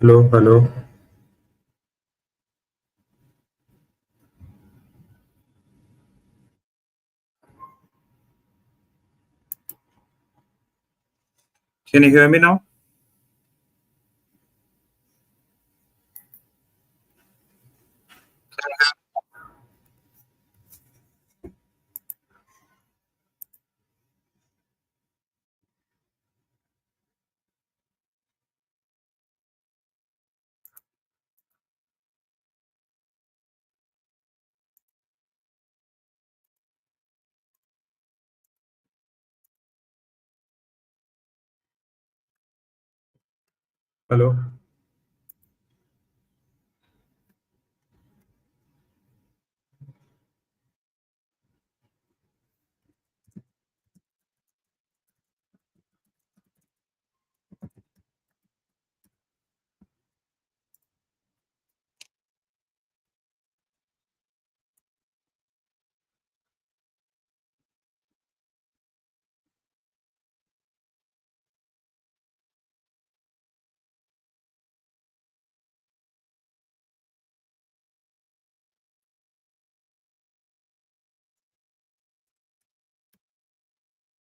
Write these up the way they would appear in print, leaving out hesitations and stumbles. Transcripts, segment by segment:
Hello, hello. Can you hear me now? Hello.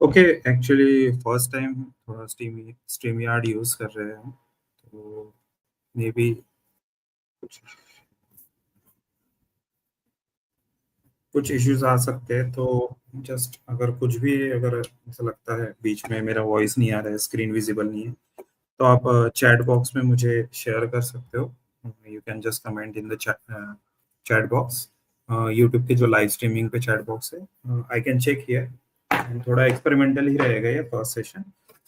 Okay, actually first time थोड़ा stream yard use कर रहे हैं, तो मे बी कुछ कुछ इश्यूज आ सकते हैं। तो जस्ट अगर कुछ भी, अगर ऐसा लगता है बीच में मेरा वॉइस नहीं आ रहा है, स्क्रीन विजिबल नहीं है, तो आप चैट बॉक्स में मुझे शेयर कर सकते हो। You can just comment in the chat box. YouTube के जो लाइव स्ट्रीमिंग पे चैट बॉक्स है, आई कैन चेक हियर। थोड़ा एक्सपेरिमेंटल ही रहेगा ये फर्स्ट सेशन।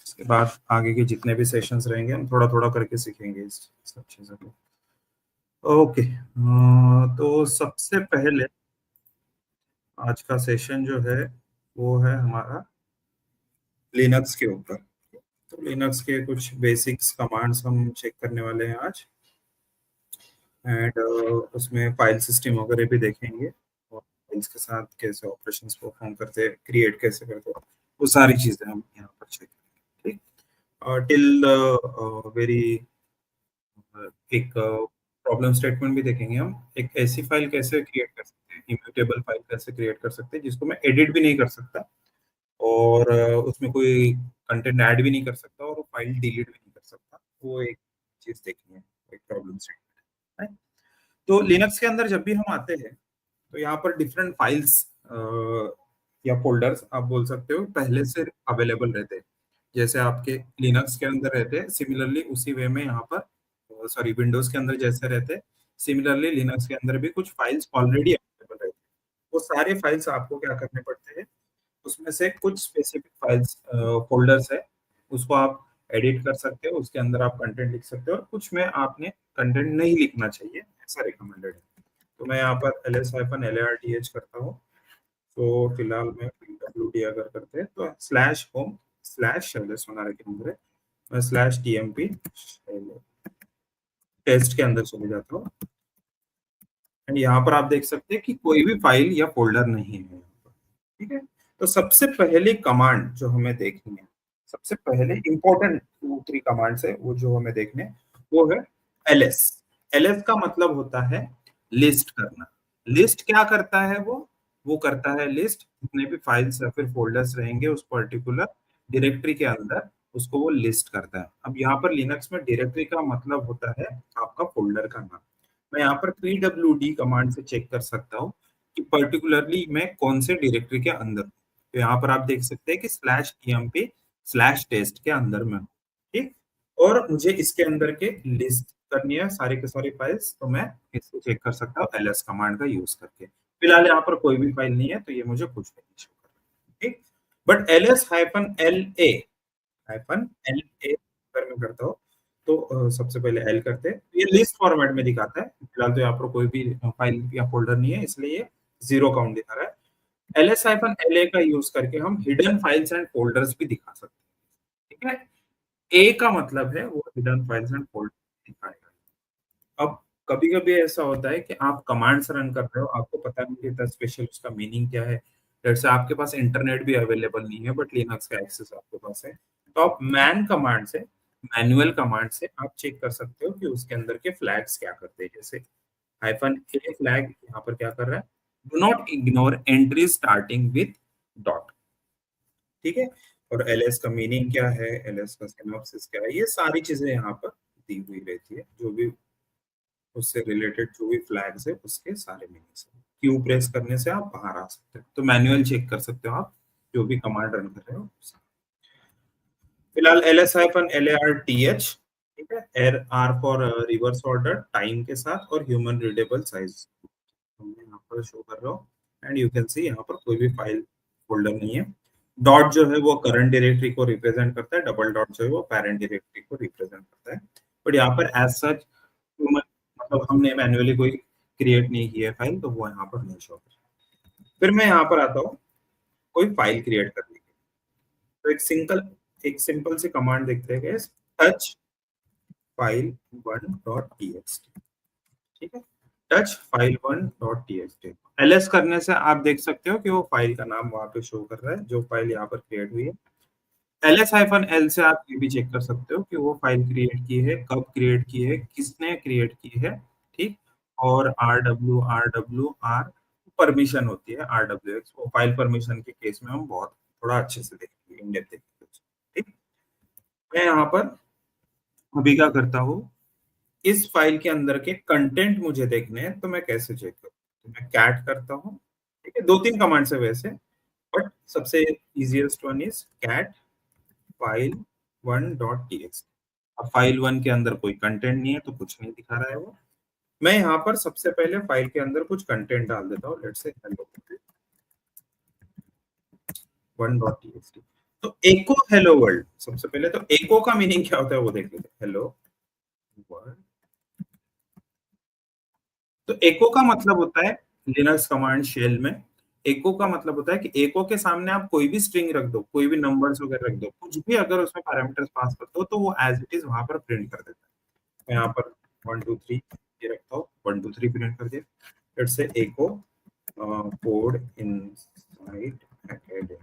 इसके बाद आगे के जितने भी सेशंस रहेंगे हम थोड़ा थोड़ा करके सीखेंगे इस सब चीज़ों को। ओके, तो सबसे पहले आज का सेशन जो है वो है हमारा लिनक्स के ऊपर। तो लिनक्स के कुछ बेसिक्स कमांड्स हम चेक करने वाले हैं आज। एंड उसमें फाइल सिस्टम वगैरह भी देखेंगे, और फाइल्स के साथ कैसे ऑपरेशंस परफॉर्म करते हैं, क्रिएट कैसे करते हैं, वो सारी चीज़ें हम यहाँ पर चेक करेंगे। ठीक। टिल वेरी एक प्रॉब्लम स्टेटमेंट भी देखेंगे हम। एक ऐसी फाइल कैसे क्रिएट कर सकते हैं, इम्यूटेबल फाइल कैसे क्रिएट कर सकते हैं जिसको मैं एडिट भी नहीं कर सकता, और उसमें कोई कंटेंट ऐड भी नहीं कर सकता, और वो फाइल डिलीट भी नहीं कर सकता। वो एक चीज देखनी है, एक प्रॉब्लम स्टेटमेंट है। तो लिनक्स के अंदर जब भी हम आते हैं, तो यहाँ पर डिफरेंट फाइल्स या फोल्डर्स आप बोल सकते हो पहले से अवेलेबल रहते हैं। जैसे आपके लिनक्स के अंदर रहते हैं, सिमिलरली उसी वे में यहाँ पर, सॉरी, विंडोज के अंदर जैसे रहते हैं, सिमिलरली लिनक्स के अंदर भी कुछ फाइल्स ऑलरेडी अवेलेबल रहते हैं। वो सारे फाइल्स आपको क्या करने पड़ते हैं, उसमें से कुछ स्पेसिफिक फाइल्स फोल्डर्स है, उसको आप एडिट कर सकते हो, उसके अंदर आप कंटेंट लिख सकते हो, और कुछ में आपने कंटेंट नहीं लिखना चाहिए, ऐसा रिकमेंडेड है। तो मैं यहाँ पर ls-lart करता हूँ। तो फिलहाल मैं pwd अगर करते हैं तो slash home slash Shailesh Sonare के अंदर है, मैं स्लैश tmp टेस्ट के अंदर चले जाता हूँ। एंड यहाँ पर आप देख सकते हैं कि कोई भी फाइल या फोल्डर नहीं है यहाँ पर। ठीक है। तो सबसे पहली कमांड जो हमें देखनी है, सबसे पहले इंपॉर्टेंट 2-3 कमांड्स है वो जो हमें देखने हैं, वो है एलएस। एलएस का मतलब होता है लिस्ट करना। लिस्ट क्या करता है वो करता है लिस्ट, जितने भी फाइल्स या फिर फोल्डर्स रहेंगे उस पर्टिकुलर डायरेक्टरी के अंदर, उसको वो लिस्ट करता है। अब यहाँ पर लिनक्स में डायरेक्टरी का मतलब होता है आपका फोल्डर का नाम। मैं यहाँ पर pwd कमांड से चेक कर सकता हूँ कि पर्टिकुलरली मैं कौन से डायरेक्टरी के अंदर हूँ। तो यहाँ पर आप देख सकते हैं कि स्लैश tmp स्लैश टेस्ट के अंदर में हूँ। ठीक। और मुझे इसके अंदर के लिस्ट करनी है सारे के सारे फाइल्स, तो मैं इसको चेक कर सकता हूँ ls कमांड का यूज करके। फिलहाल यहाँ पर कोई भी फाइल नहीं है, तो ये मुझे कुछ भी नहीं शो कर रहा है। ठीक। बट ls-la अगर मैं करता हूँ, तो सबसे पहले एल करते हैं, ये लिस्ट फॉर्मेट में दिखाता है। फिलहाल तो यहाँ पर कोई भी फाइल या फोल्डर नहीं है, इसलिए ये जीरो काउंट दिखा रहा है। ls-la का यूज करके हम हिडन फाइल्स एंड फोल्डर्स भी दिखा सकते हैं। ठीक है। ए का मतलब है वो हिडन फाइल्स एंड फोल्डर दिखाएगा। अब कभी कभी ऐसा होता है कि आप कमांड्स रन कर रहे हो, आपको पता नहीं रहता स्पेशल उसका मीनिंग क्या है। जैसे आपके पास इंटरनेट भी अवेलेबल नहीं है, बट लिनक्स का एक्सेस आपके पास है, तो आप मैन कमांड से मैनुअल कमांड से आप चेक कर सकते हो कि उसके अंदर के फ्लैग्स क्या करते हैं। जैसे -a फ्लैग यहाँ पर क्या कर रहा है, do not ignore entry starting with dot, ठीक है। और एलएस का मीनिंग क्या है, एलएस का सिनॉप्सिस क्या है, ये सारी चीजें यहाँ पर दी हुई रहती है। जो भी उससे रिलेटेड जो भी फ्लैग्स है उसके सारे मीनिंग्स है। क्यू प्रेस करने से आप बाहर आ सकते हो, तो मैनुअल चेक कर सकते हो आप जो भी कमांड रन कर रहे हो। फिलहाल L S hyphen L A R T H, ठीक है। Uh R for reverse order time के साथ और ह्यूमन रीडेबल साइज मैं यहाँ पर शो कर रहा हूँ। एंड यू कैन सी यहाँ पर कोई भी फाइल फोल्डर नहीं है। डॉट जो है वो करंट डायरेक्टरी को रिप्रेजेंट करता है, डबल डॉट जो है वो पेरेंट डायरेक्टरी को रिप्रेजेंट करता है। बट यहाँ पर एज सच मतलब हमने मैन्युअली कोई क्रिएट नहीं किया है फाइल, तो वो यहाँ पर नहीं शो कर। फिर मैं यहाँ पर आता हूँ कोई फाइल क्रिएट करने के लिए। तो एक सिंपल सी कमांड देखते हैं, touch file one dot TXT, ठीक है। Touch file one dot TXT LS करने से आप देख सकते हो कि वो फाइल का नाम वहां पे शो कर रहा है जो फाइल यहाँ पर क्रिएट हुई है। एलएस हाइफन एल से आप ये भी चेक कर सकते हो कि वो फाइल क्रिएट की है, कब क्रिएट की है, किसने क्रिएट की है, ठीक। और आर परमिशन होती है, RWX वो फाइल परमिशन के केस में हम बहुत थोड़ा अच्छे से देखेंगे, इन डेप्थ देखेंगे, ठीक। मैं यहाँ पर अभी क्या करता हूँ, इस फाइल के अंदर के कंटेंट मुझे देखने हैं, तो मैं कैसे चेक करूँ, तो मैं कैट करता हूँ, ठीक है। 2-3 कमांड्स है वैसे, बट सबसे easiest one is cat file one dot TXT. अब फाइल वन के अंदर कोई कंटेंट नहीं है तो कुछ नहीं दिखा रहा है वो। मैं यहाँ पर सबसे पहले फाइल के अंदर कुछ कंटेंट डाल देता हूँ, let's say hello one dot TXT. तो एको हेलो वर्ल्ड, सबसे पहले तो एको का मीनिंग क्या होता है वो देख लेते हैं, हेलो वर्ल्ड। तो एको का मतलब होता है लिनक्स कमांड शेल में, एको का मतलब होता है कि एको के सामने आप कोई भी स्ट्रिंग रख दो, कोई भी नंबर्स वगैरह रख दो, कुछ भी अगर उसमें पैरामीटर्स पास करते हो तो वो एज इट इज वहां पर प्रिंट कर देता है। मैं यहाँ पर 1 2 3 ये रखता हूँ, 1 2 3 प्रिंट कर दिया। Let's say echo code inside academy,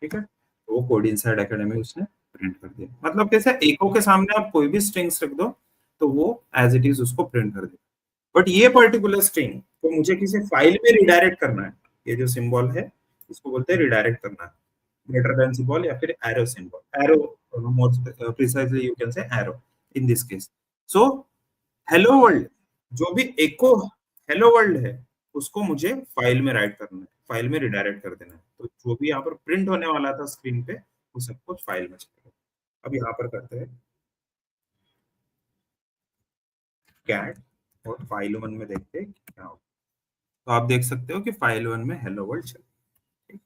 ठीक है। तो वो कोड इनसाइड एकेडमी उसने प्रिंट कर दिया। मतलब कैसे, एको के सामने आप कोई भी स्ट्रिंग्स रख दो तो वो एज इट इज उसको प्रिंट कर देगा। बट ये पर्टिकुलर स्ट्रिंग को मुझे किसी फाइल में रिडायरेक्ट करना है, ये जो सिंबल है इसको बोलते हैं रिडायरेक्ट करना है, ग्रेटर देन सिंबल या फिर arrow symbol, arrow more precisely you can say arrow in this case. So hello world, जो भी एको हेलो वर्ल्ड है उसको मुझे फाइल में राइट करना है, फाइल में रिडायरेक्ट कर देना है। तो जो भी यहाँ पर प्रिंट होने वाला था स्क्रीन पे वो सब कुछ फाइल में चलेगा। अब यहाँ पर करते हैं कैट और फाइल वन में देखते हैं क्या होगा। तो आप देख सकते हो कि फाइल वन में हेलो वर्ल्ड चल, ठीक।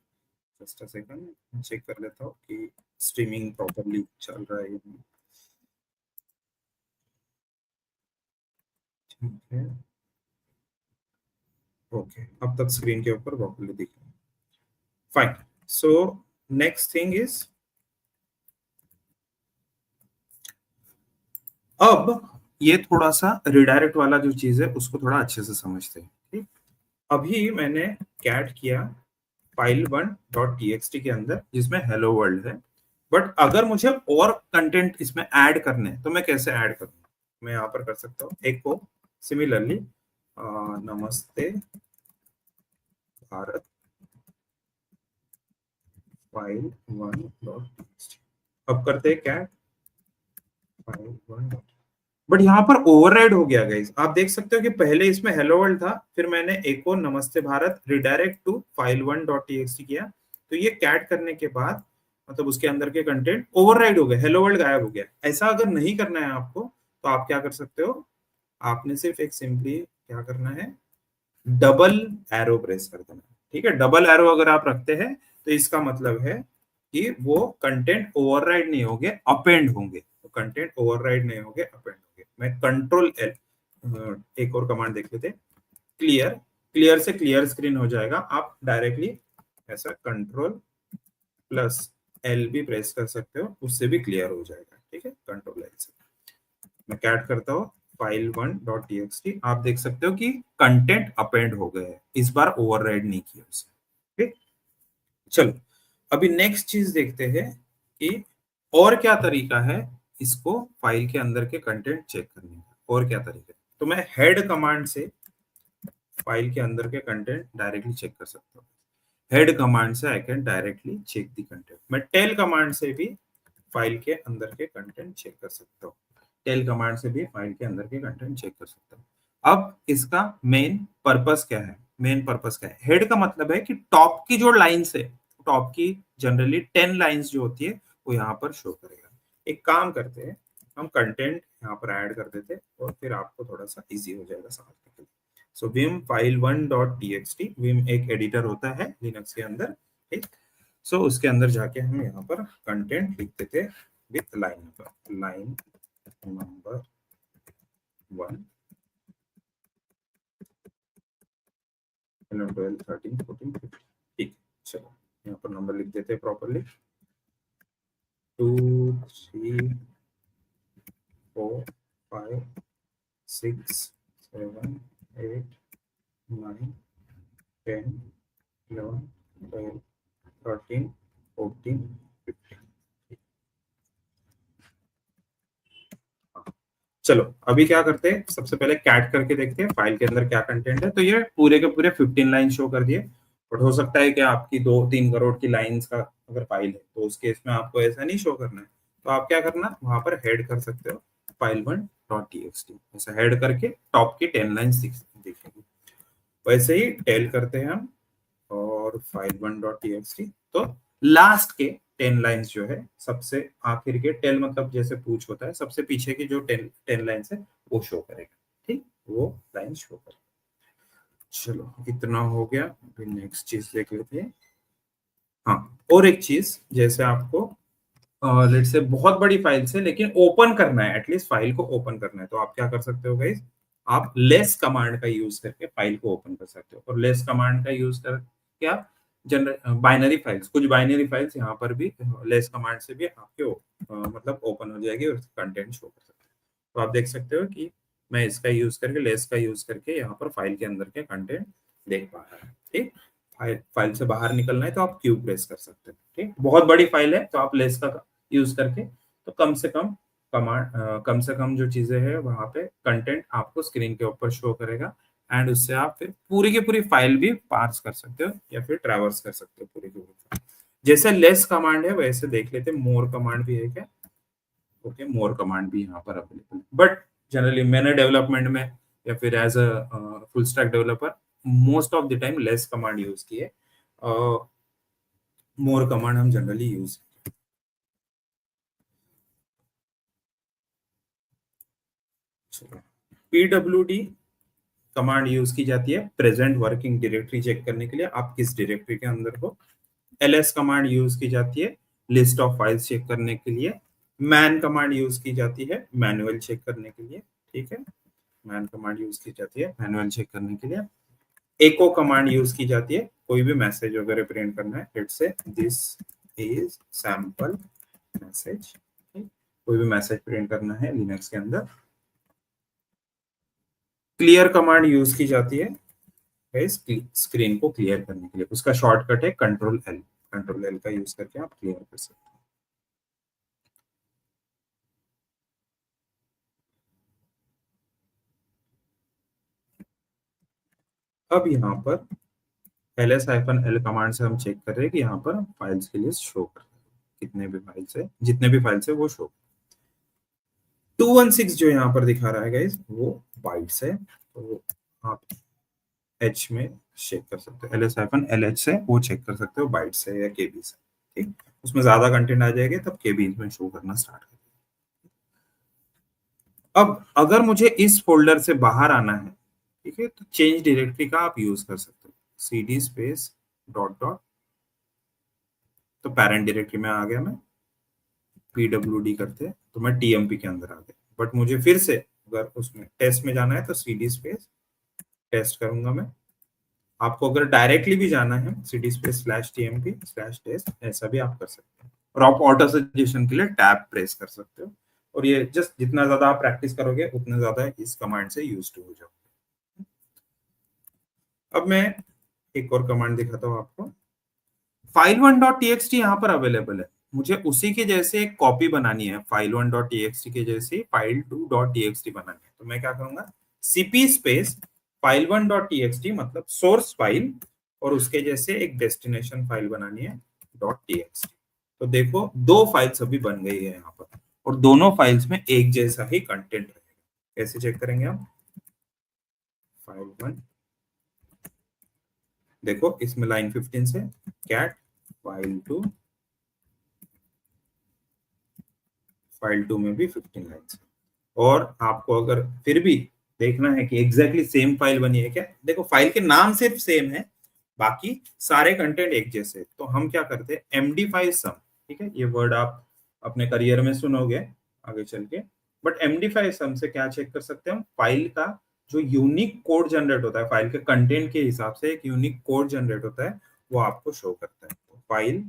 जस्ट अ सेकंड चेक कर लेता हूँ कि स्ट्रीमिंग प्रॉपर्ली चल रहा है या नहीं, ठीक है। ओके, अब तक स्क्रीन के ऊपर प्रॉपर्ली दिख रहा है, fine. So next thing is, अब ये थोड़ा सा रिडायरेक्ट वाला जो चीज है उसको थोड़ा अच्छे से समझते हैं, ठीक। अभी मैंने कैट किया फाइल वन डॉट टीएक्सटी के अंदर जिसमें हेलो वर्ल्ड है, बट अगर मुझे और कंटेंट इसमें ऐड करने हैं तो मैं कैसे ऐड करूँ, मैं यहाँ पर कर सकता हूँ एक को सिमिलरली नमस्ते Bharat file one dot TXT. अब करते हैं cat file one dot, but यहाँ पर ओवरराइड हो गया गाइस। आप देख सकते हो कि पहले इसमें हेलो वर्ल्ड था, फिर मैंने एको नमस्ते Bharat redirect to file one dot TXT किया, तो ये कैट करने के बाद मतलब उसके अंदर के कंटेंट ओवरराइड हो गए, हेलो वर्ल्ड गायब हो गया। ऐसा अगर नहीं करना है आपको तो आप क्या कर सकते हो, आपने सिर्फ एक सिंपली क्या करना है, डबल एरो प्रेस कर देना, ठीक है। डबल एरो अगर आप रखते हैं तो इसका मतलब है कि वो कंटेंट ओवरराइड नहीं होंगे, अपेंड होंगे। तो कंटेंट ओवरराइड नहीं होंगे, अपेंड होंगे। मैं कंट्रोल एल, एक और कमांड देख लेते, क्लियर, क्लियर से क्लियर स्क्रीन हो जाएगा, आप डायरेक्टली ऐसा कंट्रोल प्लस एल भी प्रेस कर सकते हो, उससे भी क्लियर हो जाएगा, ठीक है। कंट्रोल एल से मैं कैट करता हूँ फाइल वन डॉट टीएक्सटी, आप देख सकते हो कि कंटेंट अपेंड हो गए हैं, इस बार ओवरराइड नहीं किया उसे, ठीक। चलो अभी नेक्स्ट चीज देखते हैं कि और क्या तरीका है इसको फाइल के अंदर के कंटेंट चेक करने का और क्या तरीका है, तो मैं हेड कमांड से फाइल के अंदर के कंटेंट डायरेक्टली चेक कर सकता हूँ। हेड कमांड से I can directly check the content. मैं टेल कमांड से भी फाइल के अंदर के कंटेंट चेक कर सकता हूँ। टेल कमांड से भी फाइल के अंदर के कंटेंट चेक कर सकता हूँ। अब इसका मेन पर्पस क्या है? मेन पर्पस क्या है? हेड का मतलब है कि टॉप की जो लाइन्स है, टॉप की जनरली 10 लाइन्स जो होती है वो यहाँ पर शो करेगा। एक काम करते हैं, हम कंटेंट यहाँ पर ऐड कर देते हैं और फिर आपको थोड़ा सा इजी हो जाएगा समझने के लिए। सो vim file1 txt, vim एक एडिटर होता है लिनक्स के अंदर, ठीक। सो उसके अंदर जाके हम यहाँ पर कंटेंट लिख देते विथ लाइन नंबर 1 11 12 13 14 15, ठीक। चलो यहाँ पर नंबर लिख देते हैं प्रॉपरली, 2 3 4 5 6 7 8 9 10 11 12 13 14 15। चलो अभी क्या करते हैं, सबसे पहले कैट करके देखते हैं फाइल के अंदर क्या कंटेंट है। तो ये पूरे के पूरे 15 लाइन शो कर दिए, बट हो सकता है कि आपकी 2-3 करोड़ की लाइंस का अगर फाइल है तो उस केस में आपको ऐसा नहीं शो करना है। तो आप क्या करना, वहां पर हेड कर सकते हो file1.txt, ऐसा हेड करके टॉप की 10 लाइंस दिखेगी। वैसे ही टेल करते हैं हम और file1.txt, तो लास्ट के 10 लाइंस जो है, सबसे आखिर के, टेल मतलब जैसे पूछ होता है, सबसे पीछे की जो 10 लाइंस है वो शो करेगा, ठीक, वो लाइन शो करेगा। चलो इतना हो गया, अभी नेक्स्ट चीज देख लेते हैं। हाँ, और एक चीज, जैसे आपको लेट से बहुत बड़ी फाइल से लेकिन ओपन करना है, एटलीस्ट फाइल को ओपन करना है, तो आप क्या कर सकते हो गाइस, आप लेस कमांड का यूज करके फाइल को ओपन कर सकते हो। और लेस कमांड का यूज करके आप जनरल बाइनरी फाइल्स, कुछ बाइनरी फाइल्स यहाँ पर भी लेस कमांड से भी आपके मतलब ओपन हो जाएगी और कंटेंट शो कर सकते हो। तो आप देख सकते हो कि मैं इसका यूज करके, लेस का यूज करके यहाँ पर फाइल के अंदर के कंटेंट देख पा रहा है, ठीक। फाइल से बाहर निकलना है तो आप क्यू प्रेस कर सकते हैं, ठीक। बहुत बड़ी फाइल है तो आप लेस का यूज करके, तो कम से कम कमांड, कम से कम जो चीजें हैं वहां पे कंटेंट आपको स्क्रीन के ऊपर शो करेगा, एंड उससे आप फिर पूरी की पूरी फाइल भी पार्स कर सकते हो या फिर ट्रैवर्स कर सकते हो पूरी की पूरी फाइल। जैसे लेस कमांड है वैसे देख लेते हैं मोर कमांड भी है क्या। ओके, मोर कमांड भी यहाँ पर अवेलेबल है, बट जनरली मैंने डेवलपमेंट में या फिर as a full stack developer most of the time less command use किए, मोर कमांड हम generally use. PWD command use की जाती है प्रेजेंट वर्किंग डायरेक्टरी चेक करने के लिए, आप किस डायरेक्टरी के अंदर हो। एलएस कमांड यूज की जाती है लिस्ट ऑफ फाइल्स चेक करने के लिए। मैन कमांड यूज की जाती है मैनुअल चेक करने के लिए, ठीक है। मैन कमांड यूज की जाती है मैनुअल चेक करने के लिए। एको कमांड यूज की जाती है कोई भी मैसेज वगैरह प्रिंट करना है, let's say this is sample message, कोई भी मैसेज प्रिंट करना है लिनक्स के अंदर। क्लियर कमांड यूज की जाती है स्क्रीन को क्लियर करने के लिए, उसका शॉर्टकट है कंट्रोल एल, कंट्रोल एल का यूज करके आप क्लियर कर सकते हैं। अब यहाँ पर ls-l कमांड से हम चेक कर रहे हैं कि यहाँ पर फाइल्स के लिए शो कर रहे हैं, कितने भी फाइल्स है, जितने भी फाइल्स है वो शो। 216 जो यहाँ पर दिखा रहा है गाइस वो बाइट्स है, तो आप एच में चेक कर सकते हो, ls-lh से वो चेक कर सकते हो बाइट से या केबी से, ठीक। उसमें ज्यादा कंटेंट आ जाएगा तब केबी में शो करना स्टार्ट कर। अब अगर मुझे इस फोल्डर से बाहर आना है, ठीक है, तो चेंज डायरेक्टरी का आप यूज कर सकते हो, cd स्पेस डॉट डॉट, तो पेरेंट डायरेक्टरी में आ गया मैं, pwd करते हैं तो मैं tmp के अंदर आ गया। बट मुझे फिर से अगर उसमें टेस्ट में जाना है तो cd स्पेस टेस्ट करूंगा मैं। आपको अगर डायरेक्टली भी जाना है cd स्पेस /tmp/test, ऐसा भी आप कर सकते हैं। और आप ऑटो सजेशन के लिए टैब प्रेस कर सकते हो, और ये जस्ट जितना ज्यादा आप प्रैक्टिस करोगे उतना ज्यादा इस कमांड से यूज्ड हो जाओगे। अब मैं एक और कमांड दिखाता हूँ आपको। file1.txt यहाँ पर अवेलेबल है, मुझे उसी के जैसे एक कॉपी बनानी है, file1.txt के जैसे file2.txt बनानी है। तो मैं क्या करूंगा, cp स्पेस file1.txt मतलब सोर्स फाइल, और उसके जैसे एक डेस्टिनेशन फाइल बनानी है .txt। तो देखो दो फाइल्स अभी बन गई है यहाँ पर, और दोनों फाइल्स में एक जैसा ही कंटेंट रहेगा। कैसे चेक करेंगे हम, file1, देखो इसमें लाइन 15 से cat file2, file2 में भी 15 लाइन्स। और आपको अगर फिर भी देखना है कि एग्जैक्टली सेम फाइल बनी है क्या, देखो फाइल के नाम सिर्फ सेम है, बाकी सारे कंटेंट एक जैसे। तो हम क्या करते हैं, MD5 सम, ठीक है, ये वर्ड आप अपने करियर में सुनोगे आगे चल के। बट MD5 सम से क्या चेक कर सकते हैं हम, फाइल का जो यूनिक कोड जनरेट होता है, फाइल के कंटेंट के हिसाब से एक यूनिक कोड जनरेट होता है, वो आपको शो करता है। तो फाइल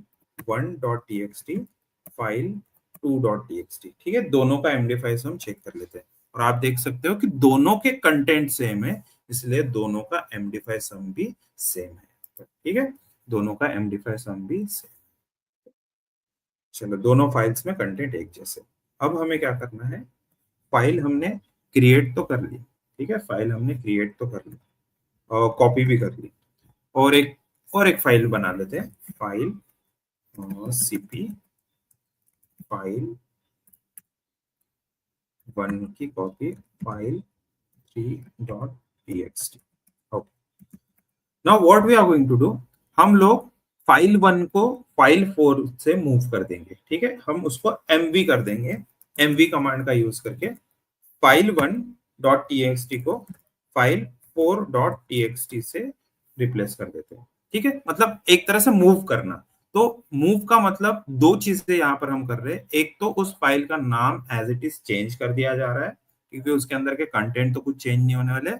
1.txt, फाइल 2.txt, ठीक है, दोनों का MD5 हम चेक कर लेते हैं। और आप देख सकते हो कि दोनों के कंटेंट सेम है, इसलिए दोनों का MD5 सम भी सेम है, ठीक है, दोनों का MD5 सम भी सेम। चलो दोनों फाइल्स में कंटेंट एक जैसे। अब हमें क्या करना है, फाइल हमने क्रिएट तो कर ली, ठीक है, फाइल हमने क्रिएट तो कर ली और कॉपी भी कर ली, और एक फाइल बना लेते हैं, फाइल cp फाइल 1 की copy file 3.txt। Okay, now what we are going to do, हम लोग फाइल 1 को फाइल 4 से मूव कर देंगे, ठीक है, हम उसको mv कर देंगे, mv कमांड का यूज करके फाइल 1.txt को फाइल 4.txt से रिप्लेस कर देते हैं, ठीक है, मतलब एक तरह से मूव करना। तो मूव का मतलब दो चीजें यहाँ पर हम कर रहे हैं, एक तो उस फाइल का नाम एज इट इज चेंज कर दिया जा रहा है, क्योंकि उसके अंदर के कंटेंट तो कुछ चेंज नहीं होने वाले,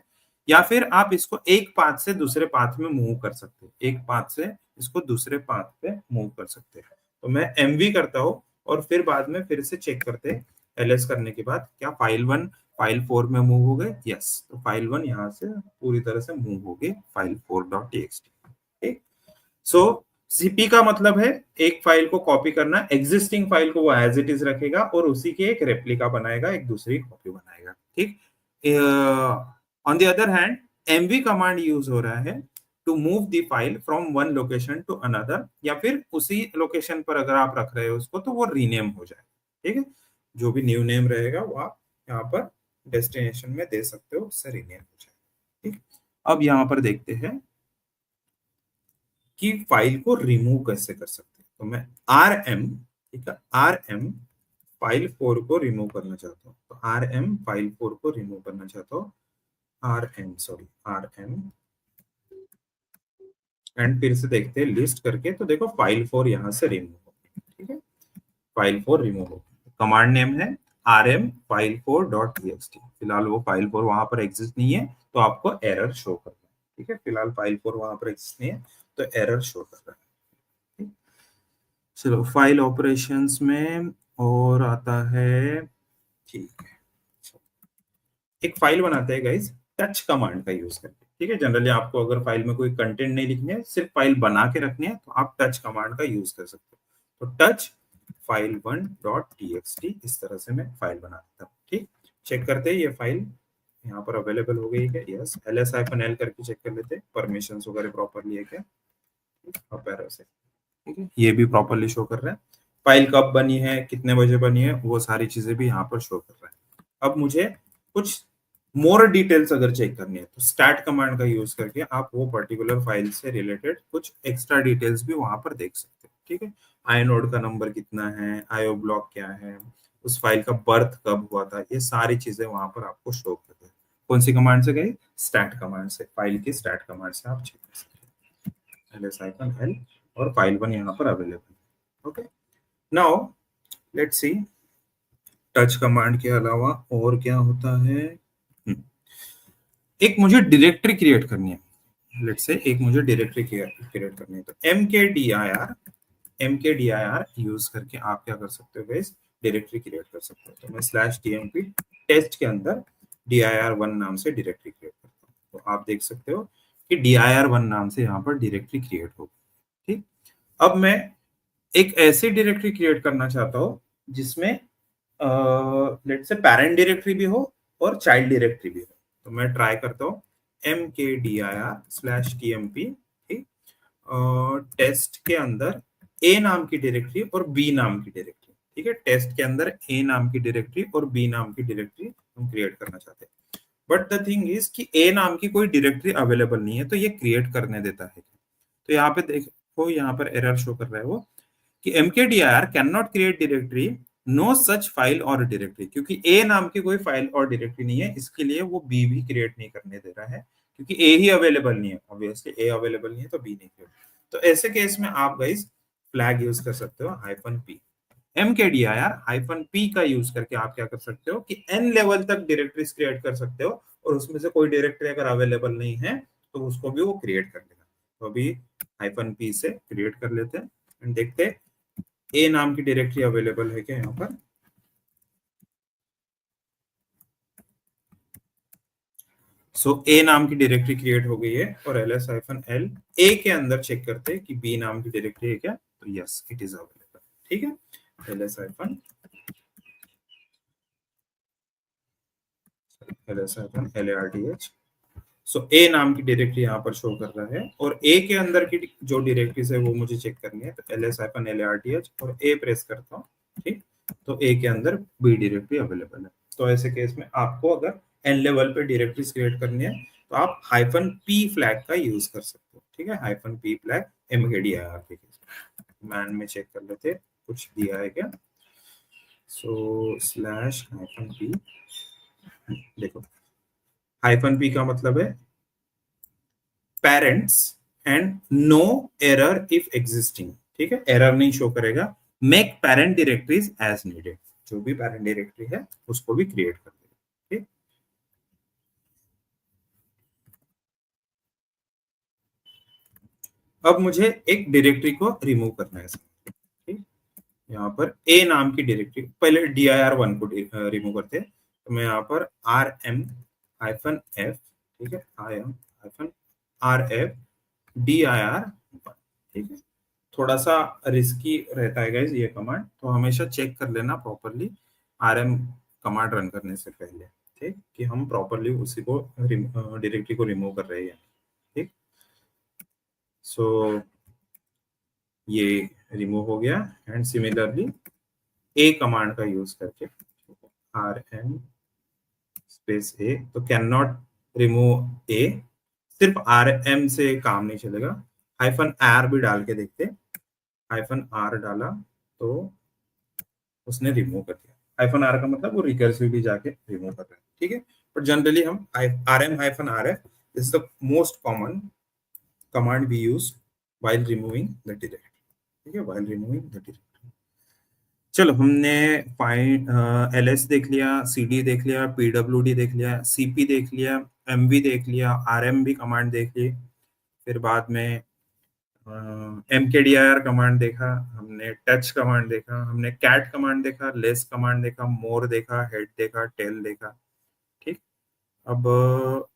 या फिर आप इसको एक पाथ से दूसरे पाथ में मूव कर सकते हैं, एक पाथ से इसको दूसरे पाथ पे मूव कर सकते हैं। तो मैं mv करता हूँ, और फिर बाद में फिर से चेक करते हैं, ls करने के बाद क्या फाइल 1 फाइल 4 में मूव हो गए, यस, तो फाइल 1 यहाँ से पूरी तरह से मूव हो गई फाइल 4.txt, ठीक। सो सीपी का मतलब है एक फाइल को कॉपी करना, एग्जिस्टिंग फाइल को वो एज इट इज रखेगा और उसी की एक रेप्लिका बनाएगा, एक दूसरी कॉपी बनाएगा, ठीक। On the other hand mv command use हो रहा है to move the file from one location to another, या फिर उसी लोकेशन पर अगर आप रख रहे हो उसको तो वो रीनेम हो जाए, ठीक है, जो भी न्यू नेम रहेगा वो आप यहाँ पर डेस्टिनेशन में दे सकते हो, उससे रीनेम हो जाए, ठीक। अब यहाँ पर देखते हैं कि फाइल को रिमूव कैसे कर सकते हैं। तो मैं rm, ठीक है, rm फाइल 4 को रिमूव करना चाहता हूँ, तो rm फाइल 4 को रिमूव करना चाहता हूँ, rm एंड फिर से देखते हैं लिस्ट करके, तो देखो फाइल 4 यहाँ से रिमूव हो गई, ठीक है, फाइल 4 रिमूव हो गई। कमांड नेम है rm file4.txt, फिलहाल वो फाइल 4 वहां पर एग्जिस्ट नहीं है, तो आपको एरर शो करना है, ठीक है, फिलहाल फाइल 4 वहां पर एग्जिस्ट नहीं है तो एरर शो कर रहा है। चलो फाइल ऑपरेशंस में और आता है, ठीक है, एक फाइल बनाते हैं गाइस टच कमांड का यूज करके, ठीक है, जनरली आपको अगर फाइल में कोई कंटेंट नहीं लिखने है, सिर्फ फाइल बना के रखनी है, तो आप टच कमांड का यूज कर सकते हो। तो टच file1.txt, इस तरह से मैं फाइल बना देता हूँ, ठीक। चेक करते हैं ये फाइल यहाँ पर अवेलेबल हो गई है, यस, ls-l करके चेक कर लेते हैं परमिशंस वगैरह प्रॉपरली है क्या, अब एरर से, ठीक है, ये भी प्रॉपरली शो कर रहा है, फाइल कब बनी है, कितने बजे बनी है, वो सारी चीजें भी यहाँ पर शो कर रहा है। अब मुझे कुछ मोर डिटेल्स अगर चेक करनी है, तो स्टैट कमांड का यूज करके आप वो पर्टिकुलर फाइल से रिलेटेड कुछ एक्स्ट्रा डिटेल्स भी वहां पर देख सकते हैं, ठीक है, आईनोड का नंबर कितना है, आईओ ब्लॉक क्या है, उस फाइल का बर्थ कब हुआ था, ये सारी चीजें वहां पर आपको शो करते हैं। कौन सी कमांड से गई, स्टैट कमांड से, फाइल की स्टैट कमांड से आप चेक कर सकते हैं, ls-l, और फाइल 1 यहाँ पर अवेलेबल है। Okay, now let's see touch command के अलावा और क्या होता है। एक मुझे डायरेक्टरी क्रिएट करनी है, लेट्स से एक मुझे डायरेक्टरी क्रिएट करनी है, तो mkdir यूज करके आप क्या कर सकते हो गाइस, डायरेक्टरी क्रिएट कर सकते हो। तो मैं /tmp टेस्ट के अंदर dir1 नाम से डायरेक्टरी क्रिएट करता हूँ, तो आप देख सकते हो कि dir1 नाम से यहाँ पर डायरेक्टरी क्रिएट होगी, ठीक। अब मैं एक ऐसी डायरेक्टरी क्रिएट करना चाहता हूँ जिसमें लेट्स से पेरेंट डायरेक्टरी भी हो और चाइल्ड डायरेक्टरी भी हो। तो मैं ट्राई करता हूँ mkdir/tmp, ठीक, टेस्ट के अंदर ए नाम की डायरेक्टरी और बी नाम की डायरेक्टरी, ठीक है, टेस्ट के अंदर ए नाम की डायरेक्टरी और बी नाम की डायरेक्टरी हम क्रिएट करना चाहते हैं। बट द थिंग इज कि ए नाम की कोई डायरेक्टरी अवेलेबल नहीं है, तो ये क्रिएट करने देता है। तो यहाँ पे देखो, यहाँ पर एरर शो कर रहा है वो कि mkdir can not create directory, no such file और डायरेक्टरी, क्योंकि ए नाम की कोई फाइल और डायरेक्टरी नहीं है, इसके लिए वो बी भी क्रिएट नहीं करने दे रहा है, क्योंकि ए ही अवेलेबल नहीं है। ऑब्वियसली ए अवेलेबल नहीं है तो बी नहीं क्रिएट। तो ऐसे केस में आप गाइस फ्लैग यूज कर सकते हो -p, mkdir -p का यूज करके आप क्या कर सकते हो कि n लेवल तक डायरेक्टरीज क्रिएट कर सकते हो, और उसमें से कोई डायरेक्टरी अगर अवेलेबल नहीं है तो उसको भी वो क्रिएट कर लेगा। तो अभी -p से क्रिएट कर लेते हैं एंड देखते हैं ए नाम की डायरेक्टरी अवेलेबल है क्या यहाँ पर। सो ए नाम की डायरेक्टरी क्रिएट हो गई है, और ls-l ए के अंदर चेक करते हैं कि बी नाम की डायरेक्टरी है क्या, तो यस इट इज अवेलेबल, ठीक है। ls-larth, सो ए नाम की डायरेक्टरी यहाँ पर शो कर रहा है, और ए के अंदर की जो डायरेक्टरीज है वो मुझे चेक करनी है, तो ls-larth और ए प्रेस करता हूँ, ठीक, तो ए के अंदर बी डायरेक्टरी अवेलेबल है। तो ऐसे केस में आपको अगर एन लेवल पे डायरेक्टरीज क्रिएट करनी है तो आप -p फ्लैग का यूज कर सकते हो, ठीक है, -p फ्लैग mkdir के केस मैन में चेक कर लेते कुछ दिया है क्या। सो /-p, देखो -p का मतलब है parents and no error if existing, ठीक है, एरर नहीं शो करेगा। Make parent directories as needed, जो भी पेरेंट डायरेक्टरी है उसको भी क्रिएट कर देगा, ठीक। अब मुझे एक डायरेक्टरी को रिमूव करना है, ठीक, यहाँ पर ए नाम की डायरेक्टरी, पहले dir1 को रिमूव करते हैं। तो मैं यहाँ पर rm-f, ठीक है, rm-rf dir1, ठीक है। थोड़ा सा रिस्की रहता है गाइज ये कमांड, तो हमेशा चेक कर लेना प्रॉपरली rm कमांड रन करने से पहले, ठीक, कि हम प्रॉपरली उसी को डायरेक्टरी को रिमूव कर रहे हैं, ठीक। सो ये रिमूव हो गया, एंड सिमिलरली ए कमांड का यूज करके rm स्पेस ए, तो कैन नॉट रिमूव ए, सिर्फ rm से काम नहीं चलेगा, -r भी डाल के देखते, -r डाला तो उसने रिमूव कर दिया। -r का मतलब वो रिकर्सिवली जाके रिमूव कर रहा है, ठीक है। बट जनरली हम rm-rf is the most common command we use while removing the directory, ठीक है, while removing the directory। चलो हमने फाइंड ls देख लिया, cd देख लिया, pwd देख लिया, cp देख लिया, mv देख लिया, rm भी कमांड देख ली, फिर बाद में mkdir कमांड देखा हमने, टच कमांड देखा हमने, cat कमांड देखा, लेस कमांड देखा, मोर देखा, हेड देखा, टेल देखा, ठीक। अब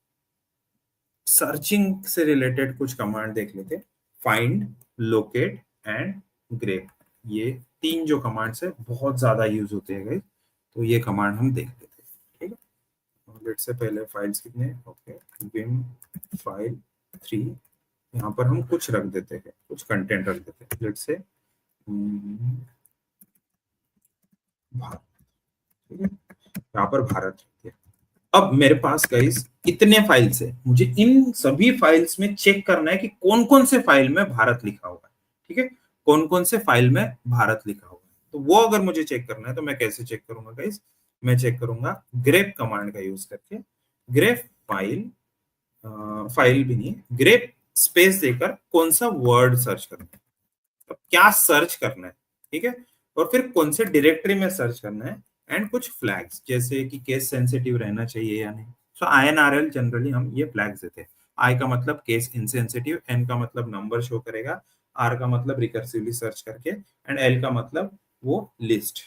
सर्चिंग से रिलेटेड कुछ कमांड देख लेते, फाइंड, लोकेट एंड ग्रेप, ये तीन जो कमांड्स है बहुत ज्यादा यूज होते हैं, तो ये कमांड हम देख लेते हैं, ठीक है। लेट्स से पहले फाइल्स कितने, ओके, vim फाइल 3, यहाँ पर हम कुछ रख देते हैं, कुछ कंटेंट रख देते हैं, लेट्स से भारत, ठीक है, यहाँ पर भारत रखते हैं। अब मेरे पास गाइस इतने फाइल्स है, मुझे इन सभी फाइल्स में चेक करना है कि कौन कौन से फाइल में भारत लिखा हुआ है, ठीक है, कौन कौन से फाइल में भारत लिखा हुआ है। तो वो अगर मुझे चेक करना है तो मैं कैसे चेक करूंगा गाइस, मैं चेक करूंगा ग्रेप कमांड का यूज करके, ग्रेप फाइल, फाइल भी नहीं, ग्रेप स्पेस देकर कौन सा वर्ड सर्च करना है, अब क्या सर्च करना है, ठीक है, और फिर कौन से डायरेक्टरी में सर्च करना है, एंड कुछ फ्लैग्स जैसे कि केस सेंसिटिव रहना चाहिए या नहीं। सो INRL जनरली हम ये फ्लैग्स देते हैं, आई का मतलब केस इनसेंसिटिव, एन का मतलब नंबर शो करेगा, आर का मतलब रिकर्सिवली सर्च करके, एंड एल का मतलब वो लिस्ट,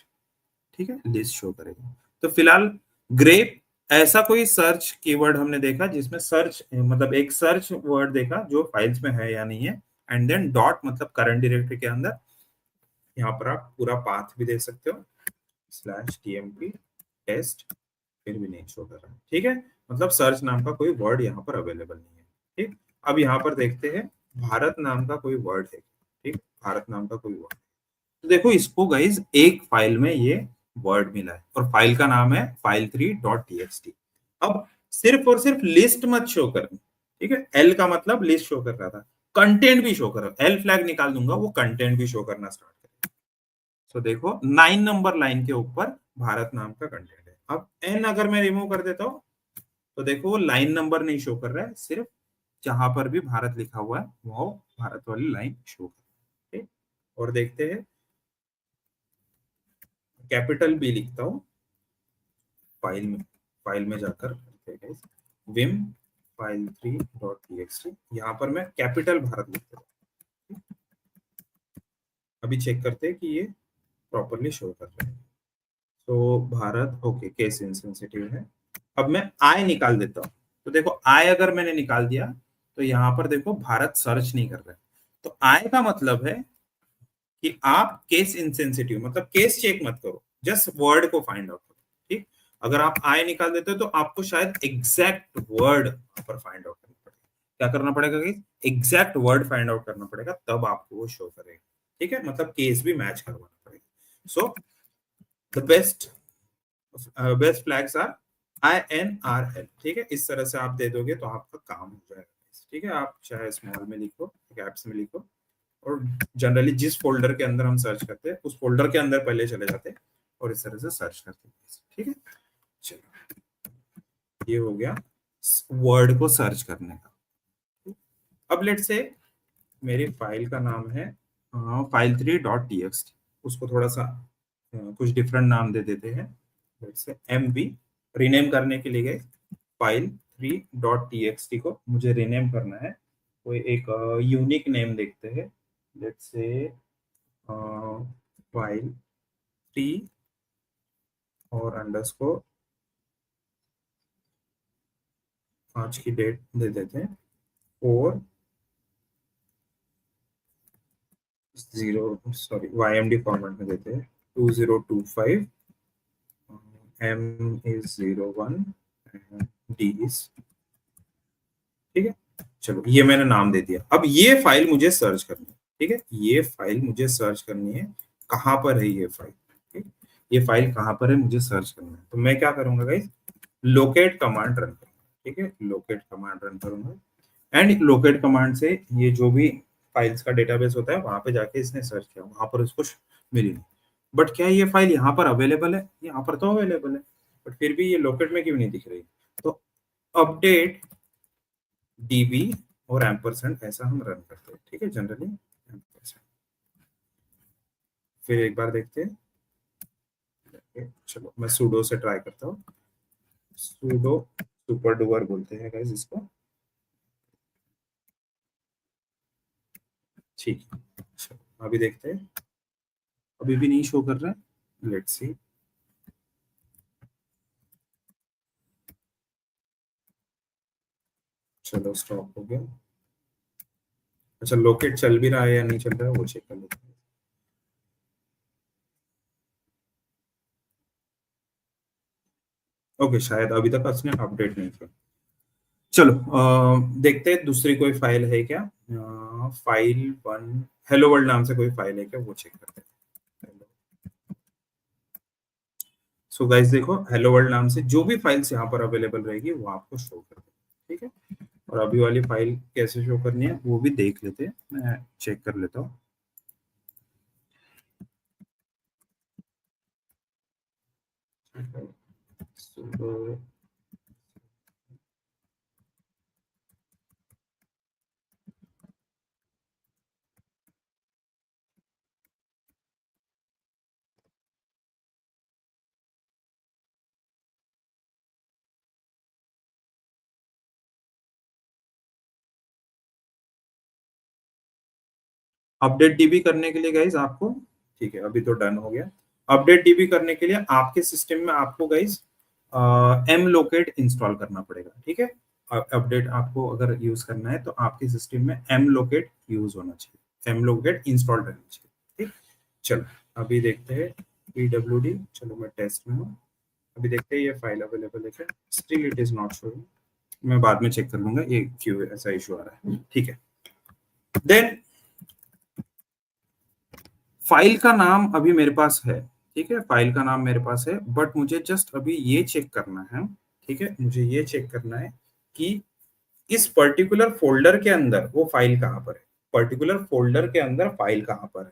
ठीक है, लिस्ट शो करेगा। तो फिलहाल ग्रेप ऐसा कोई सर्च कीवर्ड हमने देखा जिसमें सर्च मतलब एक सर्च वर्ड देखा जो फाइल्स में है या नहीं है, एंड देन डॉट मतलब करंट डायरेक्टरी के अंदर यहाँ पर आप पूरा पाथ भी दे सकते हो, /tmp टेस्ट, फिर भी नहीं शो कर रहा, ठीक है। मतलब सर्च नाम का कोई वर्ड यहाँ पर अवेलेबल नहीं है, ठीक। अब यहाँ पर देखते हैं भारत नाम का कोई वर्ड है, ठीक, भारत नाम का कोई वर्ड। तो देखो इसको गाइज एक फाइल में ये वर्ड मिला है और फाइल का नाम है file3.txt। अब सिर्फ और सिर्फ लिस्ट मत शो कर, ठीक है, एल का मतलब लिस्ट शो कर रहा था, कंटेंट भी शो कर रहा, एल फ्लैग निकाल दूंगा वो कंटेंट भी शो करना स्टार्ट करेगा। तो देखो 9 नंबर लाइन के ऊपर भारत नाम का कंटेंट है। अब एन अगर मैं रिमूव कर देता हूँ तो देखो वो लाइन नंबर नहीं शो कर रहा है, सिर्फ जहां पर भी भारत लिखा हुआ है वो भारत वाली लाइन शो कर रहा है। और देखते हैं, कैपिटल बी लिखता हूं फाइल में जाकर विम file3.txt, यहाँ पर मैं कैपिटल भारत लिखता हूँ। अभी चेक करते हैं कि ये प्रॉपरली शो कर रहा है। तो भारत ओके, केस इनसेंसिटिव है। अब मैं आई निकाल देता हूँ, तो देखो आई अगर मैंने निकाल दिया तो यहाँ पर देखो भारत सर्च नहीं कर रहा है। तो आई का मतलब है कि आप केस इनसेंसिटिव मतलब केस चेक मत करो, जस्ट वर्ड को फाइंड आउट करो, ठीक। अगर आप आई निकाल देते हो तो आपको शायद एग्जैक्ट वर्ड पर फाइंड आउट करना पड़ेगा। क्या करना पड़ेगा कि एग्जैक्ट वर्ड फाइंड आउट करना पड़ेगा, तब आपको वो शो करेगा, ठीक है। मतलब केस भी मैच करवाना पड़ेगा। So the best flags are INRL, ठीक है। इस तरह से आप दे दोगे तो आपका काम हो जाएगा, ठीक है। आप चाहे स्मॉल में लिखो, कैप्स में लिखो, और जनरली जिस फोल्डर के अंदर हम सर्च करते हैं उस फोल्डर के अंदर पहले चले जाते हैं और इस तरह से सर्च करते हैं, ठीक है। चलो ये हो गया वर्ड को सर्च करने का। अब लेट से मेरी फाइल का नाम है file3.txt, उसको थोड़ा सा कुछ डिफरेंट नाम दे देते हैं, लेट से MV। रीनेम करने के लिए गए file3.txt को मुझे रीनेम करना है, कोई एक यूनिक नेम देखते हैं, लेट्स से फाइल 3 और अंडरस्कोर आज की डेट दे देते हैं 40 फॉर्मेट में देते हैं 2025 M is 01 and D is, ठीक है। चलो ये मैंने नाम दे दिया। अब ये फाइल मुझे सर्च करनी है, ठीक है, ये फाइल मुझे सर्च करनी है। कहां पर है ये फाइल, ठीक? ये फाइल कहां पर है मुझे सर्च करना है, तो मैं क्या करूंगा गाइस, लोकेट कमांड रन करूंगा, ठीक है, लोकेट कमांड रन करूंगा। एंड लोकेट कमांड से ये जो भी फाइल्स का डेटाबेस होता है वहां पे जाके इसने सर्च किया, वहां पर उसको मिली नहीं। बट क्या ये फाइल यहाँ पर अवेलेबल है? यहाँ पर तो अवेलेबल है, बट फिर भी ये लोकेट में क्यों नहीं दिख रही? तो अपडेट db और एम्परसेंड ऐसा हम रन करते हैं, ठीक है, जनरली एम्परसेंड। फिर एक बार देखते हैं, चलो मैं sudo से ट्राई करता हूँ। sudo सुपर डुअर बोलते हैं गाइस इसको, ठीक है। चलो अभी देखते हैं, अभी भी नहीं शो कर रहा है, लेट्स सी। चलो स्टॉप हो गया। अच्छा लोकेट चल भी रहा है या नहीं चल रहा है वो चेक कर लेते हैं। ओके शायद अभी तक उसने अपडेट नहीं किया। चलो देखते हैं दूसरी कोई फाइल है क्या। फाइल 1 हेलो वर्ल्ड नाम से कोई फाइल है क्या वो चेक करते हैं। सो गाइस देखो हेलो वर्ल्ड नाम से जो भी फाइल्स यहाँ पर अवेलेबल रहेगी वो आपको शो कर देगी, ठीक है। और अभी वाली फाइल कैसे शो करनी है वो भी देख लेते हैं, मैं चेक कर लेता हूँ। अपडेट डीबी करने के लिए गाइज आपको, ठीक है अभी तो डन हो गया। अपडेट डीबी करने के लिए आपके सिस्टम में आपको गाइज एम लोकेट इंस्टॉल करना पड़ेगा, ठीक है। अपडेट आपको अगर यूज करना है तो आपके सिस्टम में एम लोकेट यूज होना चाहिए, एम लोकेट इंस्टॉल रहना चाहिए, ठीक। चलो अभी देखते हैं pwd, चलो मैं टेस्ट में हूँ, अभी देखते हैं ये फाइल अवेलेबल है क्या, still it is not showing, मैं बाद में चेक कर लूंगा ये क्यों ऐसा इशू आ रहा है, ठीक है। देन फाइल का नाम अभी मेरे पास है, ठीक है, फाइल का नाम मेरे पास है, बट मुझे जस्ट अभी ये चेक करना है, ठीक है, मुझे ये चेक करना है कि इस पर्टिकुलर फोल्डर के अंदर वो फाइल कहाँ पर है, पर्टिकुलर फोल्डर के अंदर फाइल कहाँ पर है,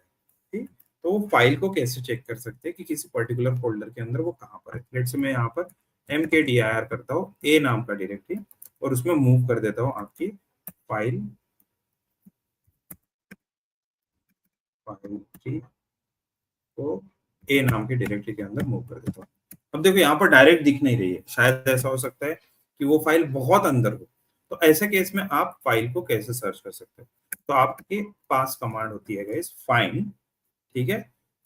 ठीक। तो वो फाइल को कैसे चेक कर सकते हैं कि किसी पर्टिकुलर फोल्डर के अंदर वो कहाँ पर है। लेट्स से मैं यहाँ पर mkdir करता हूँ ए नाम का डायरेक्टरी और उसमें मूव कर देता हूँ आपकी फाइल फाइल थ्री को ए नाम के डायरेक्टरी के अंदर मूव कर देता हूँ। अब देखो यहाँ पर डायरेक्ट दिख नहीं रही है, शायद ऐसा हो सकता है कि वो फाइल बहुत अंदर हो, तो ऐसे केस में आप फाइल को कैसे सर्च कर सकते हो, तो आपके पास कमांड होती है गाइस फाइंड, ठीक है,